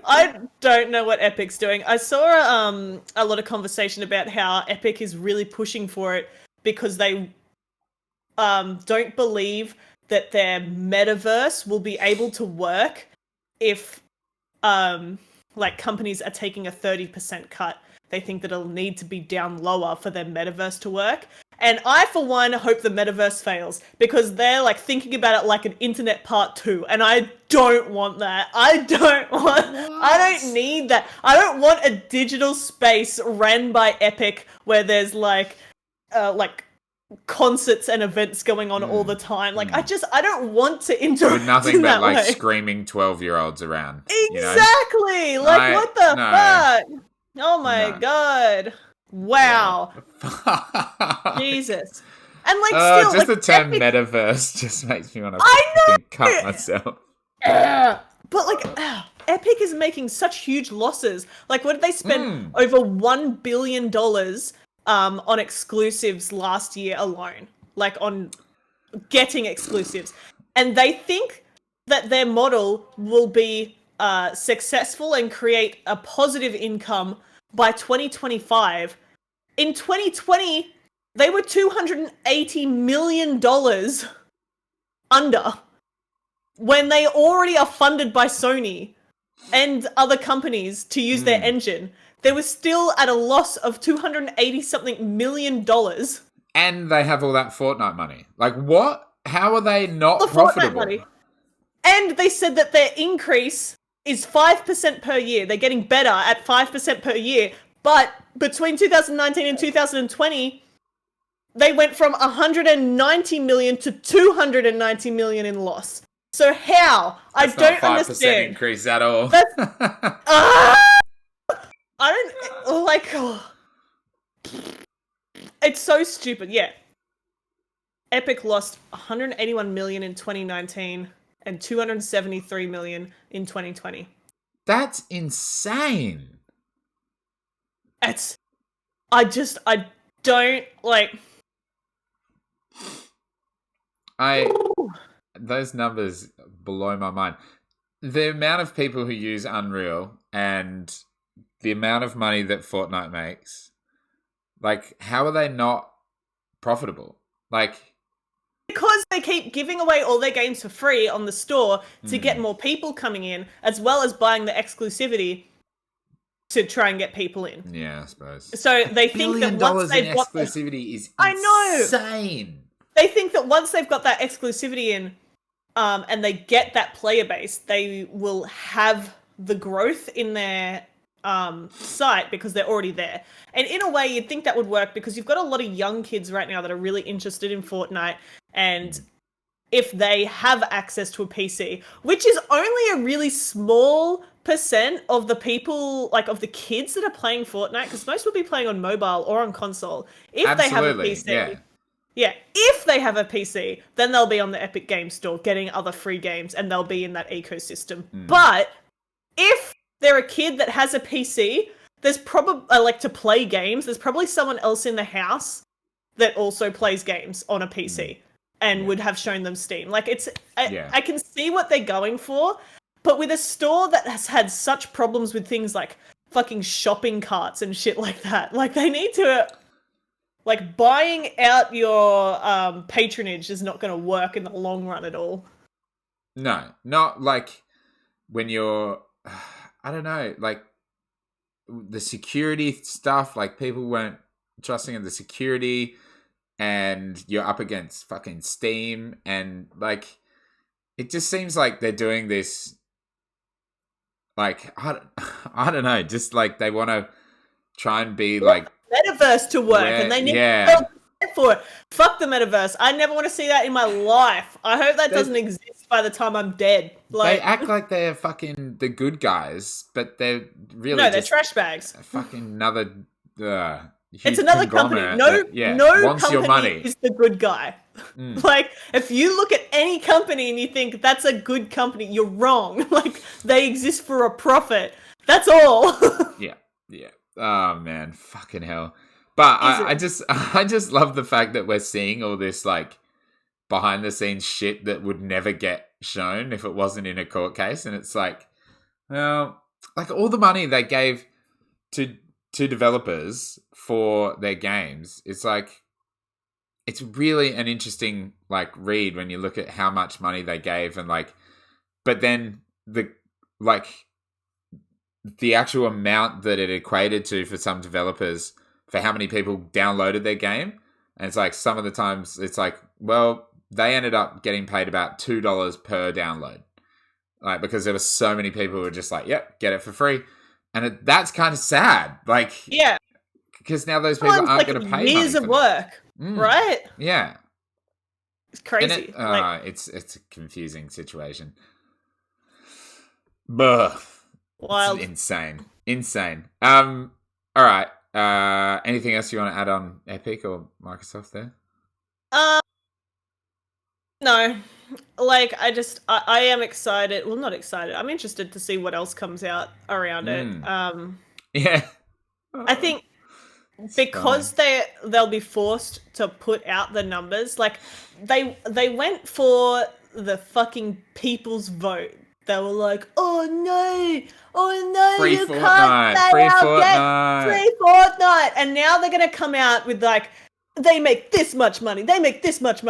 I don't know what Epic's doing. I saw a lot of conversation about how Epic is really pushing for it because they don't believe that their metaverse will be able to work if like companies are taking a 30% cut. They think that it'll need to be down lower for their metaverse to work. And I, for one, hope the metaverse fails because they're like thinking about it like an internet part 2. And I don't want that. I don't need that. I don't want a digital space ran by Epic where there's like concerts and events going on all the time. Like, I don't want to interact with nothing in but that like way. screaming 12-year-olds around. Exactly. You know? Like, what the fuck? Oh my god. Wow. Yeah. Jesus. And like still just like, the term Epic... metaverse just makes me want to cut myself. But like Epic is making such huge losses. Like, what did they spend over $1 billion on exclusives last year alone? Like, on getting exclusives. And they think that their model will be successful and create a positive income by 2025. In 2020, they were $280 million under when they already are funded by Sony and other companies to use their engine. They were still at a loss of $280-something million. And they have all that Fortnite money. Like, what? How are they not profitable? Fortnite money. And they said that their increase is 5% per year. They're getting better at 5% per year. But between 2019 and 2020, they went from 190 million to 290 million in loss. So how? That's I don't not 5% understand. Increase at all. That's, I don't like. Oh. It's so stupid. Yeah. Epic lost 181 million in 2019 and 273 million in 2020. That's insane. I don't like. Those numbers blow my mind. The amount of people who use Unreal and the amount of money that Fortnite makes, like, how are they not profitable? Like, because they keep giving away all their games for free on the store to get more people coming in, as well as buying the exclusivity to try and get people in. Yeah, I suppose. So they think that once they've got exclusivity is insane. I know. They think that once they've got that exclusivity in, and they get that player base, they will have the growth in their site because they're already there. And in a way, you'd think that would work because you've got a lot of young kids right now that are really interested in Fortnite, and if they have access to a PC, which is only a really small percent of the people, like of the kids that are playing Fortnite, because most will be playing on mobile or on console. If they have a PC, if they have a PC, then they'll be on the Epic Games Store getting other free games, and they'll be in that ecosystem. But if they're a kid that has a PC, there's probably like to play games. There's probably someone else in the house that also plays games on a PC and would have shown them Steam. Like I can see what they're going for, but with a store that has had such problems with things like fucking shopping carts and shit like that, like they need to, like, buying out your patronage is not going to work in the long run at all. No, not like when you're, I don't know, like the security stuff, like people weren't trusting in the security, and you're up against fucking Steam, and like it just seems like they're doing this like I don't know, just like they want to try and be like metaverse to work, and they need to for it. Fuck the metaverse. I never want to see that in my life. I hope that doesn't exist by the time I'm dead. Like, they act like they're fucking the good guys, but they're really they're trash bags. Fucking another It's another company. No wants company your money. is the good guy. Like, if you look at any company and you think that's a good company, you're wrong. Like, they exist for a profit. That's all. Yeah. Oh man, fucking hell. But I just love the fact that we're seeing all this like behind the scenes shit that would never get shown if it wasn't in a court case. And it's like, well, like all the money they gave to developers for their games, it's like, it's really an interesting like read when you look at how much money they gave and like, but then the actual amount that it equated to for some developers for how many people downloaded their game. And it's like, some of the times it's like, well, they ended up getting paid about $2 per download. Like, because there were so many people who were just like, yep, get it for free. And that's kind of sad. Like, yeah. Because now those people aren't like going to pay years money of work, right? Yeah. It's crazy. It's a confusing situation. Buh. Wild. It's insane. All right. Anything else you want to add on Epic or Microsoft there? No. Like, I am excited. Well, not excited. I'm interested to see what else comes out around it. Yeah. I think because they'll be forced to put out the numbers. Like, they went for the fucking people's vote. They were like, oh no, free you Fortnite, can't say free Fortnite. And now they're going to come out with like, they make this much money, they spent this much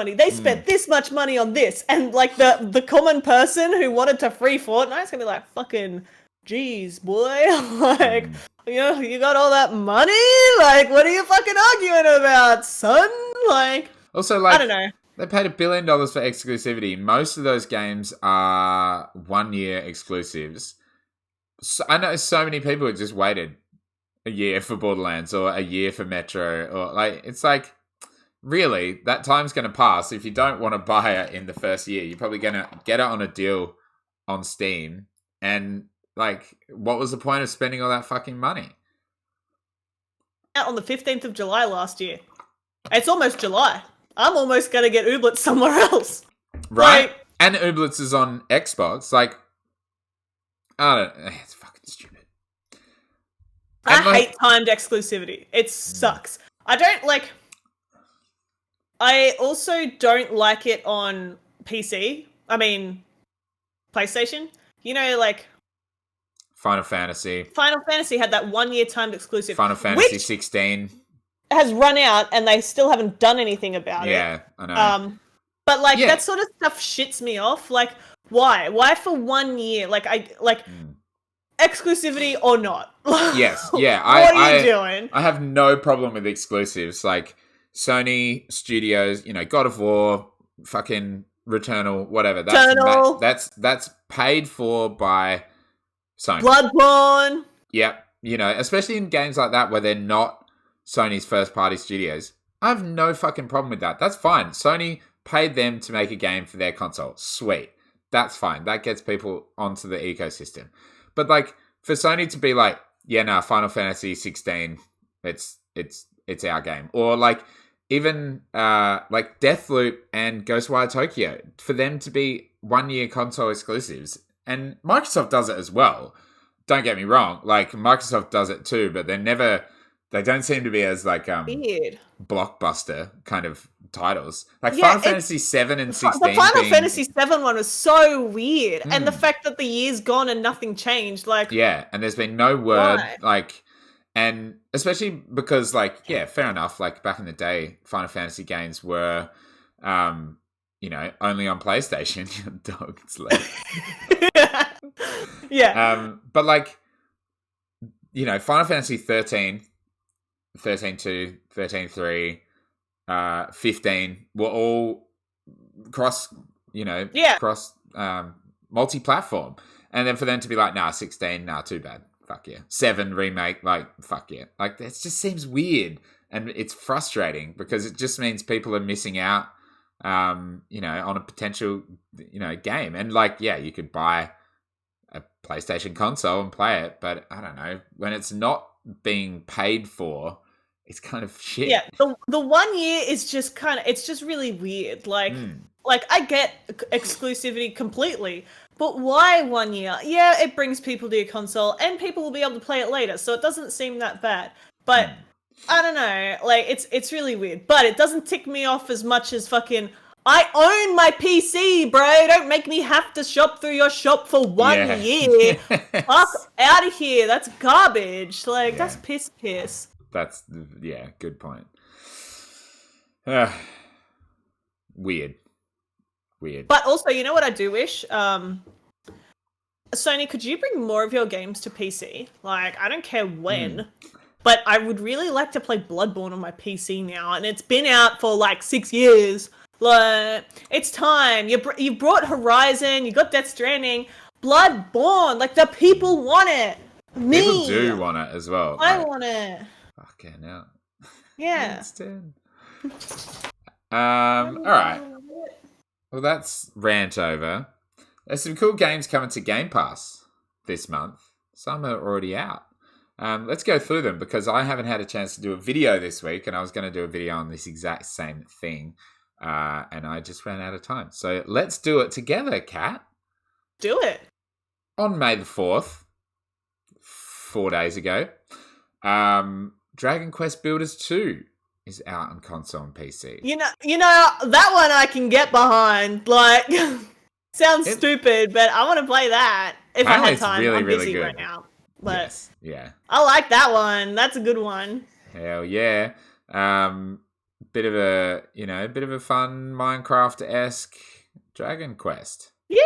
money on this. And like the common person who wanted to free Fortnite is going to be like, fucking, geez, boy. Like, you got all that money? Like, what are you fucking arguing about, son? Like, also, like, I don't know. They paid $1 billion for exclusivity. Most of those games are 1 year exclusives. So, I know so many people have just waited a year for Borderlands or a year for Metro, or like, it's like, really, that time's going to pass. If you don't want to buy it in the first year, you're probably going to get it on a deal on Steam. And like, what was the point of spending all that fucking money? On the 15th of July last year. It's almost July. I'm almost going to get Ooblets somewhere else. Right? Like, and Ooblets is on Xbox. Like, it's fucking stupid. I hate timed exclusivity. It sucks. I also don't like it on PC. I mean, PlayStation. You know, like, Final Fantasy had that 1 year timed exclusive. Final Fantasy 16 has run out and they still haven't done anything about it. Yeah, I know. But like, that sort of stuff shits me off. Like, why? Why for 1 year? Like, exclusivity or not? Yes, yeah. What are you doing? I have no problem with exclusives. Like, Sony Studios, God of War, fucking Returnal, whatever. That's paid for by Sony. Bloodborne. Yep. Especially in games like that where they're not Sony's first-party studios. I have no fucking problem with that. That's fine. Sony paid them to make a game for their console. Sweet. That's fine. That gets people onto the ecosystem. But like, for Sony to be like, Final Fantasy 16, it's our game. Or like, even like Deathloop and Ghostwire Tokyo, for them to be 1 year console exclusives. And Microsoft does it as well. Don't get me wrong. Like, Microsoft does it too, but they don't seem to be as like weird blockbuster kind of titles. Like Final Fantasy 7 and 16. The Final Fantasy 7 one was so weird. And the fact that the year's gone and nothing changed, like, and there's been no word. Why? Like, and especially because, like, fair enough, like back in the day, Final Fantasy games were only on PlayStation. Dog's left. But like, Final Fantasy 13 13.2, 13.3, 15 were all cross multi-platform. And then for them to be like, 16, too bad. Fuck yeah. 7 remake, like, fuck yeah. Like, it just seems weird. And it's frustrating because it just means people are missing out, on a potential, game. And like, you could buy a PlayStation console and play it, but I don't know, when it's not being paid for it's kind of shit. Yeah, the 1 year is just kind of, it's just really weird. Like I get exclusivity completely, but why 1 year? Yeah, it brings people to your console, and people will be able to play it later, so it doesn't seem that bad. But I don't know, like it's really weird. But it doesn't tick me off as much as fucking, I own my PC, bro. Don't make me have to shop through your shop for 1 year. Fuck out of here. That's garbage. Like that's piss. That's, good point. Weird. But also, you know what I do wish? Sony, could you bring more of your games to PC? Like, I don't care when, but I would really like to play Bloodborne on my PC now, and it's been out for like 6 years. Like, it's time. You brought Horizon, you got Death Stranding, Bloodborne. Like, the people want it. Me. People do want it as well. I want it. Okay, now. Yeah. All right. Well, that's rant over. There's some cool games coming to Game Pass this month. Some are already out. Let's go through them because I haven't had a chance to do a video this week, and I was going to do a video on this exact same thing, and I just ran out of time. So let's do it together, Kat. Do it. On May the 4th, 4 days ago, Dragon Quest Builders 2 is out on console and PC. You know that one I can get behind. Like, sounds stupid, but I want to play that if I had time. Really, I'm really busy good right now, but yes, yeah, I like that one. That's a good one. Hell yeah! Bit of a fun Minecraft-esque Dragon Quest. Yeah.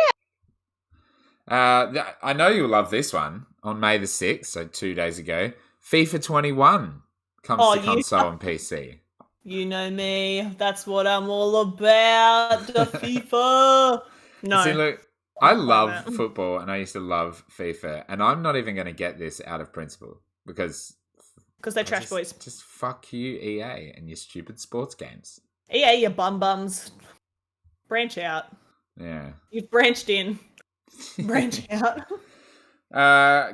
I know you'll love this one. On May the 6th, so 2 days ago, FIFA 21 comes to console and PC. You know me. That's what I'm all about. The FIFA. No. See, look, I love football and I used to love FIFA, and I'm not even going to get this out of principle because they're trash boys. Just fuck you, EA, and your stupid sports games. EA, you bums. Branch out. Yeah. You've branched in. Branch out.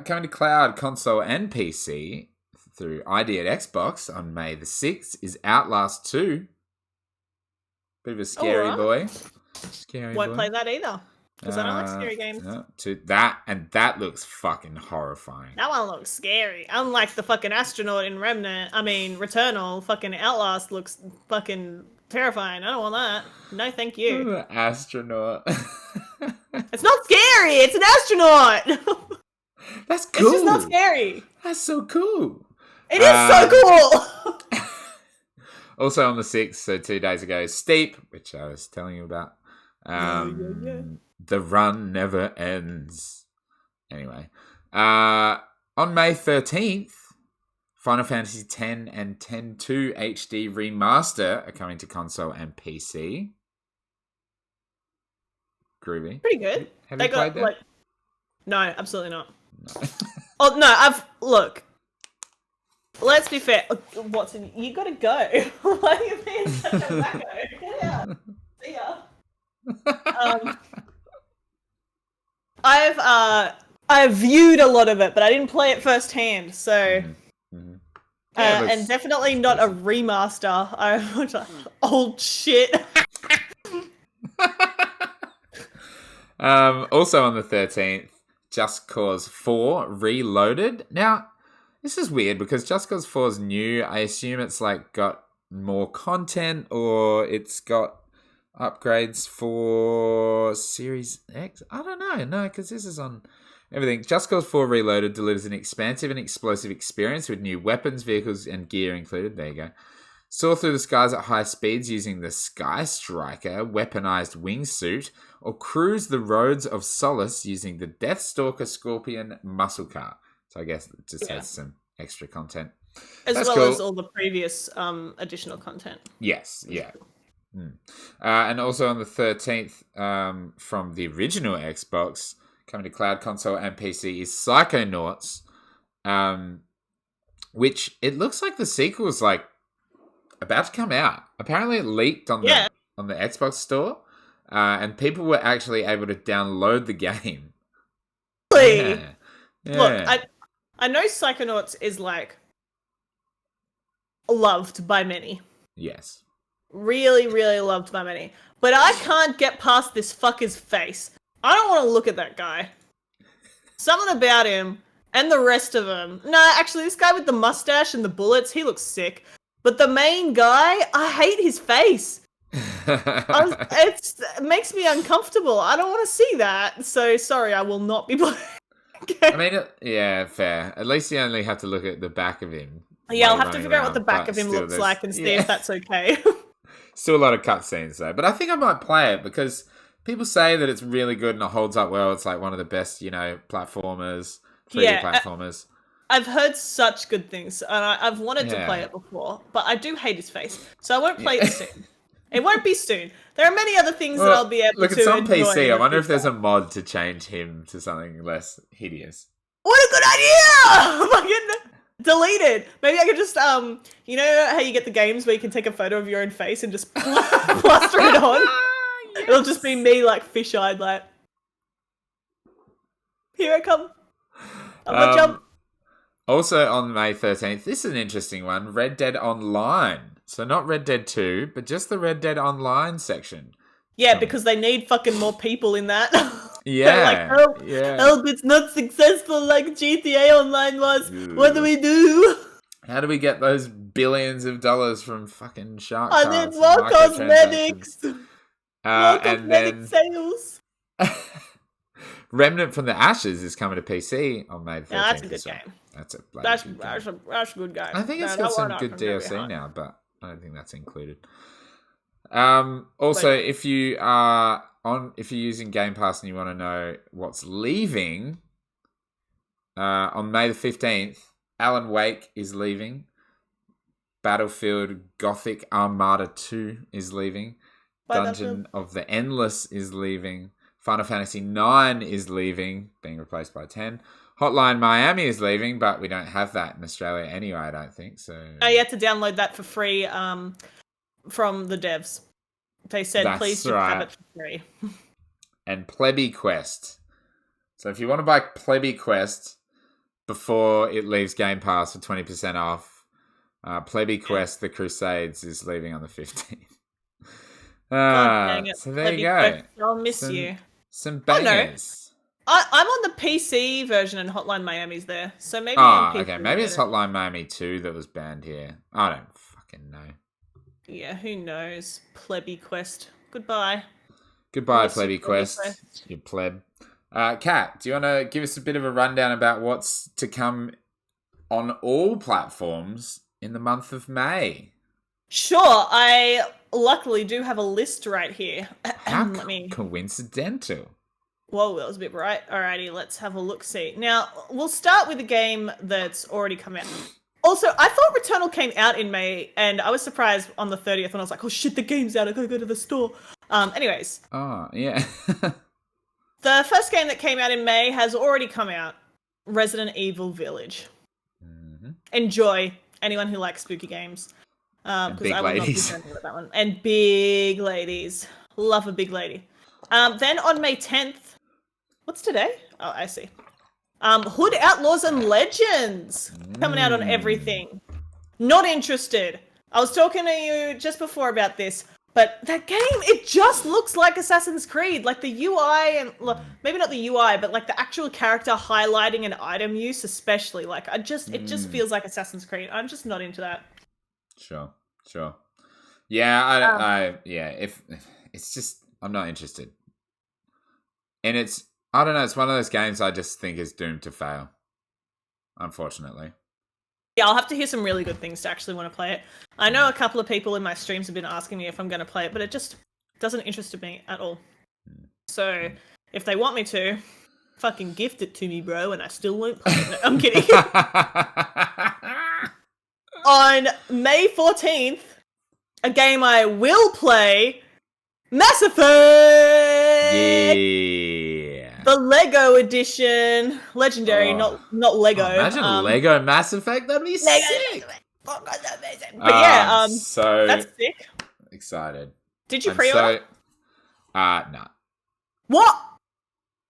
Coming to cloud, console, and PC through ID at Xbox on May the 6th is Outlast 2. Bit of a scary boy. Won't play that either. Because I don't like scary games. That looks fucking horrifying. That one looks scary. Unlike the fucking astronaut in Returnal, fucking Outlast looks fucking terrifying. I don't want that. No, thank you. The astronaut. It's not scary. It's an astronaut. That's cool. It's just not scary. That's so cool. It is so cool. Also on the 6th, so 2 days ago, Steep, which I was telling you about. The Run Never Ends. Anyway. On May 13th, Final Fantasy X and X-2 HD Remaster are coming to console and PC. Groovy. Pretty good. Have you played that? No, absolutely not. No. Look. Let's be fair. Watson, you gotta go. Why are you being such a wacko? Get out. See ya. I've viewed a lot of it, but I didn't play it firsthand, so and definitely not a remaster. I was like, old shit. Also on the 13th, Just Cause 4 Reloaded. Now, this is weird because Just Cause 4 is new. I assume it's like got more content or it's got upgrades for Series X. I don't know. No, because this is on everything. Just Cause 4 Reloaded delivers an expansive and explosive experience with new weapons, vehicles, and gear included. There you go. Soar through the skies at high speeds using the Sky Striker weaponized wingsuit, or cruise the roads of Solace using the Deathstalker Scorpion muscle car. So I guess it just has some extra content. As well as all the previous additional content. Yes, yeah. And also on the 13th, from the original Xbox, coming to cloud, console, and PC is Psychonauts, which it looks like the sequel's like about to come out. Apparently it leaked on the Xbox store, and people were actually able to download the game. Really? Yeah. Look, I know Psychonauts is like loved by many. Yes. Really, really loved by many. But I can't get past this fucker's face. I don't want to look at that guy. Something about him and the rest of them. No, actually, this guy with the mustache and the bullets, he looks sick. But the main guy, I hate his face. It makes me uncomfortable. I don't want to see that. So, sorry, I will not be playing. I mean, yeah, fair. At least you only have to look at the back of him. Yeah, I'll have to figure out what the back of him looks like and see if that's okay. Still a lot of cutscenes though, but I think I might play it because people say that it's really good and it holds up well. It's like one of the best, platformers, 3D platformers. I've heard such good things, and I've wanted to play it before, but I do hate his face, so I won't play it soon. It won't be soon. There are many other things that I'll be able to enjoy. Look, it's on PC. I wonder if there's a mod to change him to something less hideous. What a good idea! Fucking deleted. Maybe I could just, you know how you get the games where you can take a photo of your own face and just plaster it on? Yes. It'll just be me, like, fish-eyed, like, here I come. I'm gonna jump. Also on May 13th, this is an interesting one, Red Dead Online. So not Red Dead 2, but just the Red Dead Online section. Yeah, because they need fucking more people in that. Yeah. Like, help, it's not successful like GTA Online was. Ooh. What do we do? How do we get those billions of dollars from fucking shark cards? I need more cosmetics. More cosmetic sales. Remnant from the Ashes is coming to PC on May 13th. No, that's a good game. That's a good game. I think it's got some good DLC now, but I don't think that's included. Also, if you're using Game Pass and you want to know what's leaving, on May the 15th, Alan Wake is leaving. Battlefield Gothic Armada 2 is leaving. Dungeon of the Endless is leaving. Final Fantasy 9 is leaving, being replaced by 10. Hotline Miami is leaving, but we don't have that in Australia anyway, I don't think. So you had to download that for free from the devs. They said, please have it for free. And Plebby Quest. So if you want to buy Plebby Quest before it leaves Game Pass for 20% off, Plebby Quest The Crusades is leaving on the 15th. God dang it. So there you go. Quest. I'll miss you. Some bangers. I'm on the PC version and Hotline Miami's there. So maybe maybe it's Hotline Miami 2 that was banned here. I don't fucking know. Yeah, who knows? Plebby Quest. Goodbye. Goodbye, Plebby Quest. You pleb. Kat, do you want to give us a bit of a rundown about what's to come on all platforms in the month of May? Sure, I luckily do have a list right here. How coincidental. Whoa, that was a bit bright. Alrighty, let's have a look-see. Now, we'll start with a game that's already come out. Also, I thought Returnal came out in May, and I was surprised on the 30th when I was like, oh shit, the game's out, I gotta go to the store. Anyways. Oh, yeah. The first game that came out in May has already come out. Resident Evil Village. Mm-hmm. Enjoy, anyone who likes spooky games. Big I will ladies. Not be with that one. And big ladies. Love a big lady. Then on May 10th, what's today? Oh, I see. Hood Outlaws and Legends coming out on everything. Not interested. I was talking to you just before about this, but that game, it just looks like Assassin's Creed. Like the UI and maybe not the UI, but like the actual character highlighting and item use, especially. Like it just feels like Assassin's Creed. I'm just not into that. Sure. Yeah, if it's just, I'm not interested. And I don't know, it's one of those games I just think is doomed to fail. Unfortunately. Yeah, I'll have to hear some really good things to actually want to play it. I know a couple of people in my streams have been asking me if I'm going to play it, but it just doesn't interest me at all. So, if they want me to, fucking gift it to me, bro, and I still won't play it. No, I'm kidding. On May 14th, a game I will play, Mass Effect! Yeah. The Lego edition. Legendary, not Lego. Imagine Lego Mass Effect, that'd be sick! But yeah, so that's sick. Excited. Did you pre-order? No. What?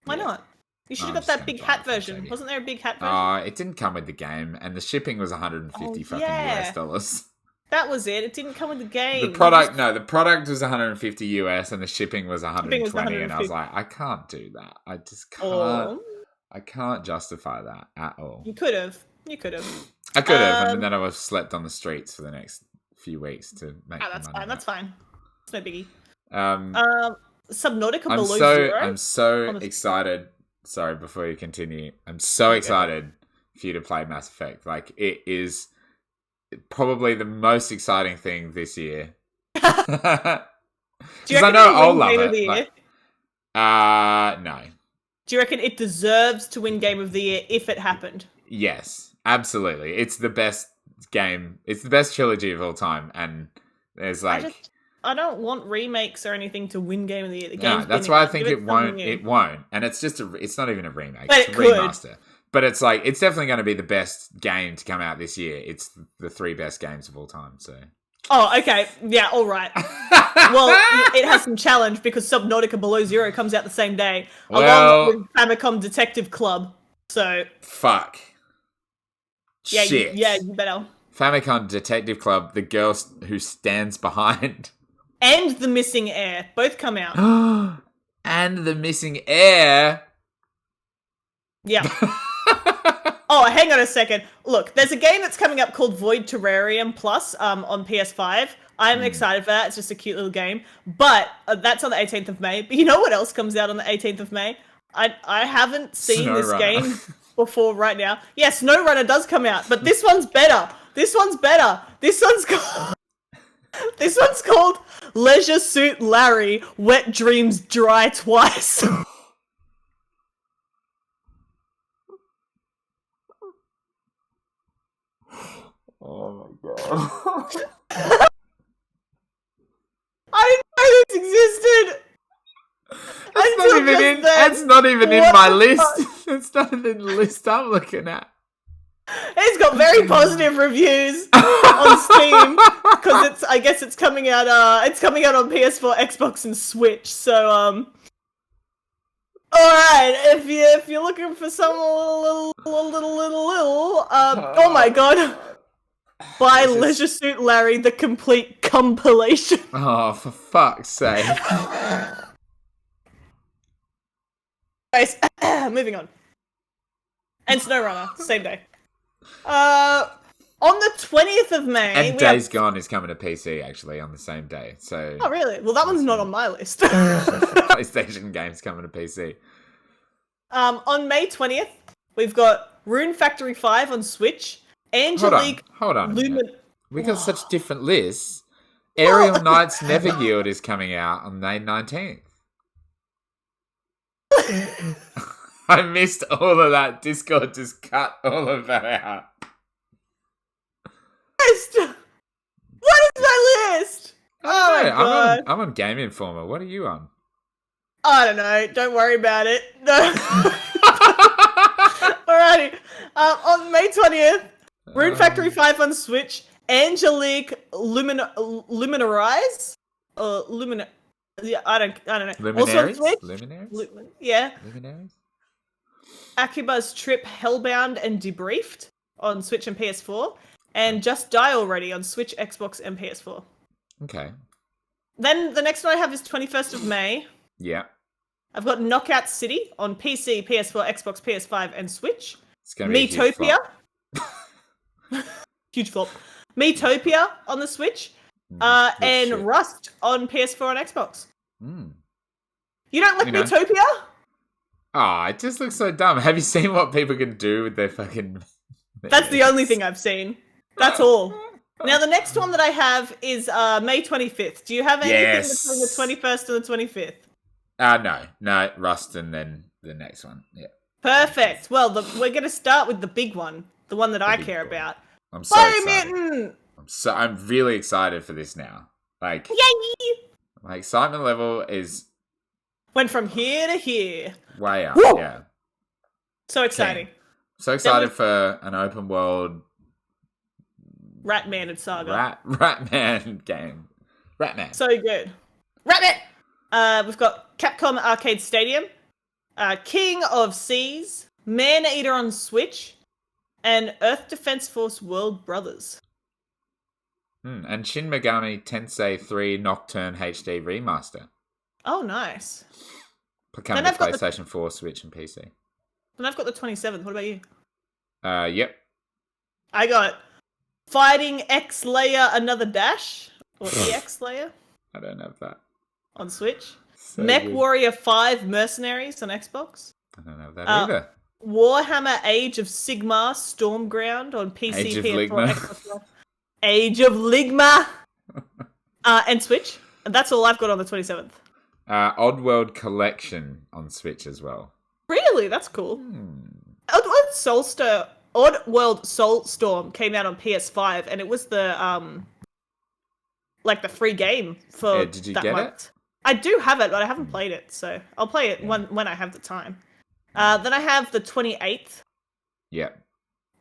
Why not? You should have got that big hat version. Wasn't there a big hat version? It didn't come with the game, and the shipping was $150 US dollars. That was it. It didn't come with the game. The product was 150 US and the shipping was Shipping was 120, and I was 150. like, I can't do that. I just can't. Oh, I can't justify that at all. you could have. I could have, and then I was slept on the streets for the next few weeks to make that's money. fine. That's fine. It's no biggie. Um, Subnautica Below Zero. I'm so excited. Sorry, before you continue, I'm so excited for you to play Mass Effect. Like, it is probably the most exciting thing this year. Because I know I'll love it. Like, no. Do you reckon it deserves to win Game of the Year if it happened? Yes, absolutely. It's the best game. It's the best trilogy of all time, and there's like. I don't want remakes or anything to win Game of the Year. No, that's why I think it won't. It won't, and it's just it's not even a remake. But it's a remaster. But it's like it's definitely going to be the best game to come out this year. It's the 3 best games of all time. So. Oh, okay. Yeah, all right. Well, it has some challenge because Subnautica Below Zero comes out the same day, along with Famicom Detective Club. So. Fuck. Yeah, Shit. You better. Famicom Detective Club, the girl who stands behind. And The Missing Heir. Both come out. And The Missing Heir. Yeah. Oh, hang on a second. Look, there's a game that's coming up called Void Terrarium Plus on PS5. I'm excited for that. It's just a cute little game. But that's on the 18th of May. But you know what else comes out on the 18th of May? I haven't seen this game before right now. Yeah, SnowRunner does come out. But this one's better. This one's called Leisure Suit Larry, Wet Dreams Dry Twice. Oh my god. I didn't know this existed. That's not even in my list. It's not in the list I'm looking at. It's got very positive reviews on Steam because I guess it's coming out. It's coming out on PS4, Xbox, and Switch. So all right, if you're looking for some little, oh my god, buy Leisure Suit Larry, the complete compilation. Oh, for fuck's sake! Anyways, moving on. And SnowRunner, same day. On the 20th of May... And Days Gone is coming to PC, actually, on the same day. So. Oh, really? Well, that one's not on my list. PlayStation games coming to PC. On May 20th, we've got Rune Factory 5 on Switch, Angelique... Hold on. We got such different lists. Aerial Knights Never Yield is coming out on May 19th. I missed all of that. Discord just cut all of that out. What is my list? Oh my god. I'm on Game Informer. What are you on? I don't know. Don't worry about it. No. Alrighty. On May 20th, Rune Factory 5 on Switch, Angelique Luminarize? Yeah, I don't know. Luminaries? Also Luminaries? Yeah. Luminaries? Akiba's Trip Hellbound and Debriefed on Switch and PS4. And Just Die Already on Switch, Xbox, and PS4. Okay. Then the next one I have is 21st of May. Yeah. I've got Knockout City on PC, PS4, Xbox, PS5, and Switch. It's going to be Metopia. Huge flop. Metopia on the Switch. And shit. Rust on PS4 and Xbox. You don't like Metopia? Oh, it just looks so dumb. Have you seen what people can do with their fucking... That's the only thing I've seen. That's all. Now, the next one that I have is May 25th. Do you have anything between the 21st and the 25th? No, Rust and then the next one. Yeah. Perfect. Well, we're going to start with the big one, the one that I care about. I'm so excited. I'm really excited for this now. Like, yay! My excitement level is... Went from here to here. Way up, woo! Yeah. So exciting. So excited for an open world... Ratman and Saga. Ratman game. Ratman. So good. Ratman! We've got Capcom Arcade Stadium, King of Seas, Man Eater on Switch, and Earth Defense Force World Brothers. And Shin Megami Tensei 3 Nocturne HD Remaster. Oh, nice. Coming to PlayStation 4, Switch, and PC. Then I've got the 27th. What about you? Yep. I got Fighting X Layer Another Dash. Or EX Layer. I don't have that. On Switch. So Mech good. Warrior 5 Mercenaries on Xbox. I don't have that either. Warhammer Age of Sigmar Stormground on PC, Age of PS4, Ligma. Xbox One. Age of Ligma. And Switch. And that's all I've got on the 27th. Oddworld Collection on Switch as well. Really? That's cool. Oddworld Soulstorm came out on PS5, and it was the the free game for Did you that get month. it? I do have it, but I haven't played it, so I'll play it when I have the time. Then I have the 28th. Yep.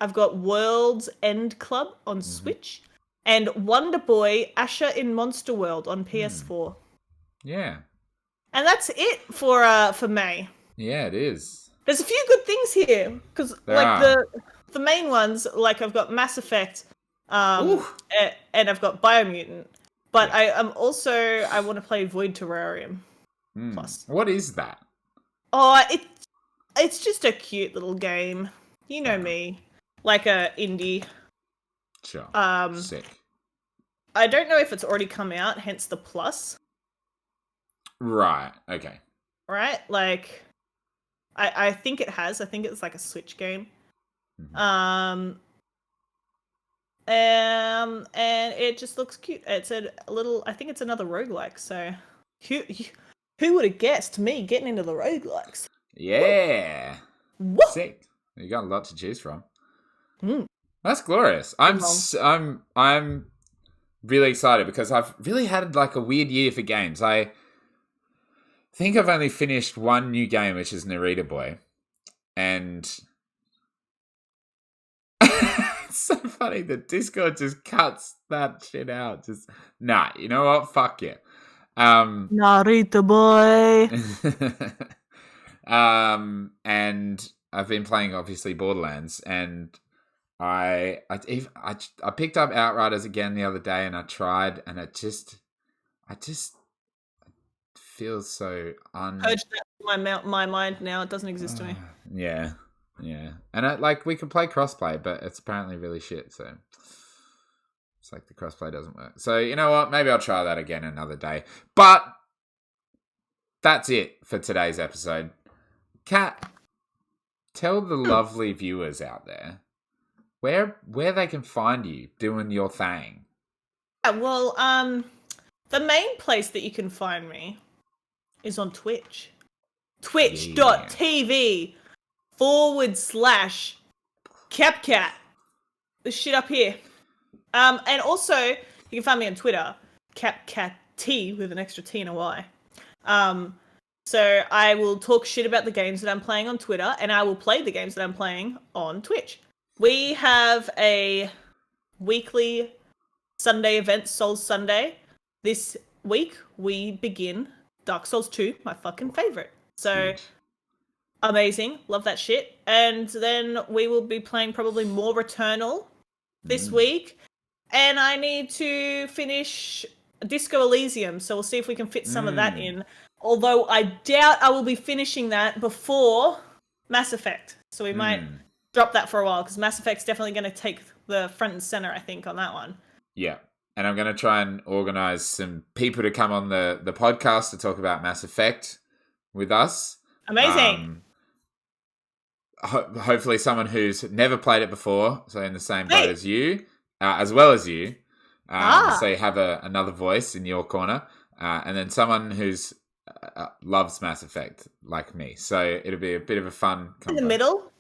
I've got World's End Club on Switch, and Wonder Boy Asher in Monster World on PS4. Yeah. And that's it for May. Yeah, it is. There's a few good things here because the main ones, like I've got Mass Effect, and I've got Biomutant. But I want to play Void Terrarium Plus. What is that? Oh, it's just a cute little game. You know me, like a indie. Sure. Sick. I don't know if it's already come out, hence the plus. Right. Okay. Right? Like, I think it has. I think it's like a Switch game. Mm-hmm. And it just looks cute. It's a little. I think it's another roguelike. So, who would have guessed me getting into the roguelikes? Yeah. What? Sick. You got a lot to choose from. That's glorious. I'm really excited because I've really had like a weird year for games. I think I've only finished one new game, which is Narita Boy, and it's so funny that Discord just cuts that shit out. Just you know what? Fuck yeah. Narita Boy. And I've been playing obviously Borderlands, and I picked up Outriders again the other day, and I tried, and I just feel so Purged that from my mind now. It doesn't exist to me. Yeah, and we could play crossplay, but it's apparently really shit. So it's like the crossplay doesn't work. So you know what? Maybe I'll try that again another day. But that's it for today's episode. Kat, tell the lovely viewers out there where they can find you doing your thing. Yeah, well, the main place that you can find me is on Twitch. Twitch.tv/CapCat. This shit up here. And also, you can find me on Twitter, CapCatT with an extra T and a Y. So I will talk shit about the games that I'm playing on Twitter, and I will play the games that I'm playing on Twitch. We have a weekly Sunday event, Souls Sunday. This week, we begin Dark Souls 2, my fucking favorite. So, amazing. Love that shit. And then we will be playing probably more Returnal this week. And I need to finish Disco Elysium, so we'll see if we can fit some of that in. Although I doubt I will be finishing that before Mass Effect. So we might drop that for a while, because Mass Effect's definitely going to take the front and center, I think, on that one. Yeah. And I'm going to try and organize some people to come on the podcast to talk about Mass Effect with us. Amazing. Hopefully someone who's never played it before, so in the same boat as you, as well as you. So you have another voice in your corner. And then someone who's loves Mass Effect, like me. So it'll be a bit of a fun combo. In the middle?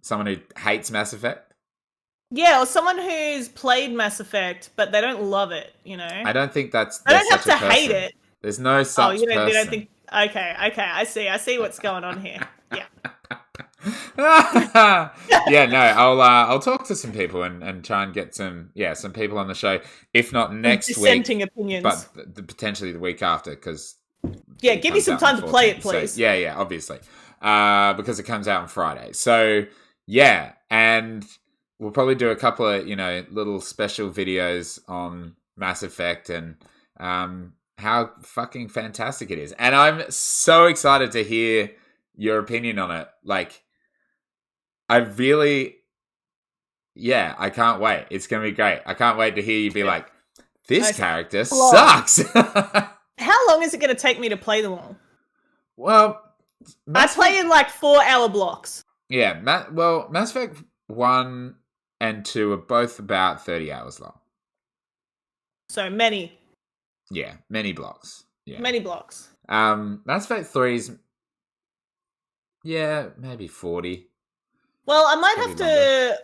Someone who hates Mass Effect? Yeah, or someone who's played Mass Effect, but they don't love it, you know? I don't think that's... I don't have to hate it. There's no such person. You don't think... Okay, I see what's going on here. Yeah. Yeah, no, I'll talk to some people and try and get some people on the show. If not next dissenting week, opinions, but potentially the week after, because give me some time to play it, please. So, obviously, because it comes out on Friday. So and we'll probably do a couple of, little special videos on Mass Effect and how fucking fantastic it is. And I'm so excited to hear your opinion on it. Like, I really, I can't wait. It's going to be great. I can't wait to hear you be like, this character sucks. How long is it going to take me to play them all? Well, I play in like 4-hour blocks. Yeah, Mass Effect 1 and 2 are both about 30 hours long. So many. Yeah, many blocks. Yeah. Many blocks. Mass Effect 3's, maybe 40. Well, I might have to,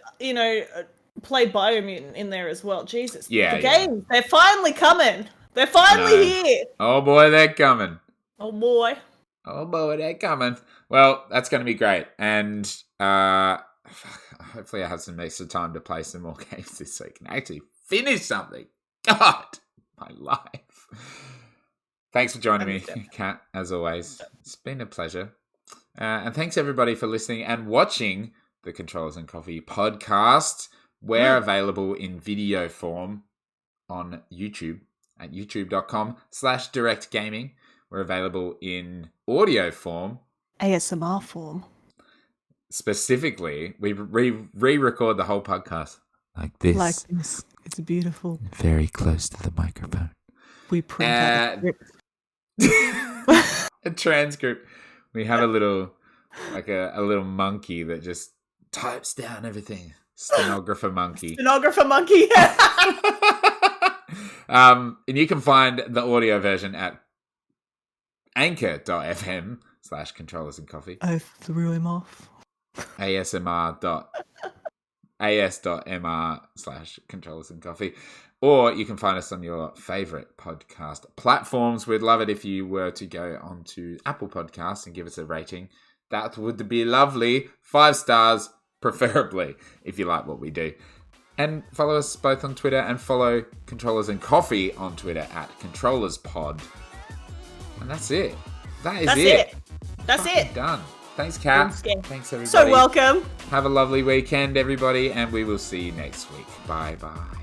play Biomutant in there as well. Jesus. Yeah. The games, they're finally coming. They're finally here. Oh boy, they're coming. Oh boy, they're coming. Well, that's going to be great. And hopefully I have some extra time to play some more games this week and actually finish something. God, my life. Thanks for joining me, Kat, as always. It's been a pleasure. And thanks everybody for listening and watching the Controllers and Coffee podcast. We're available in video form on YouTube at youtube.com/directgaming. We're available in audio form. ASMR form. Specifically, we re-record the whole podcast. Like this. Like this. It's beautiful. Very close to the microphone. We print out a script. A transcript. We have a little, like a little monkey that just types down everything. Stenographer monkey. Stenographer monkey. And you can find the audio version at anchor.fm/controllers and coffee. I threw him off. asmr.mr/controllers and coffee. Or you can find us on your favorite podcast platforms. We'd love it if you were to go onto Apple Podcasts and give us a rating. That would be lovely. 5 stars, preferably, if you like what we do. And follow us both on Twitter and follow Controllers and Coffee on Twitter at ControllersPod. And that's it. That's it. That's it. Done. Thanks, Kat. Thanks, everybody. So welcome. Have a lovely weekend, everybody, and we will see you next week. Bye-bye.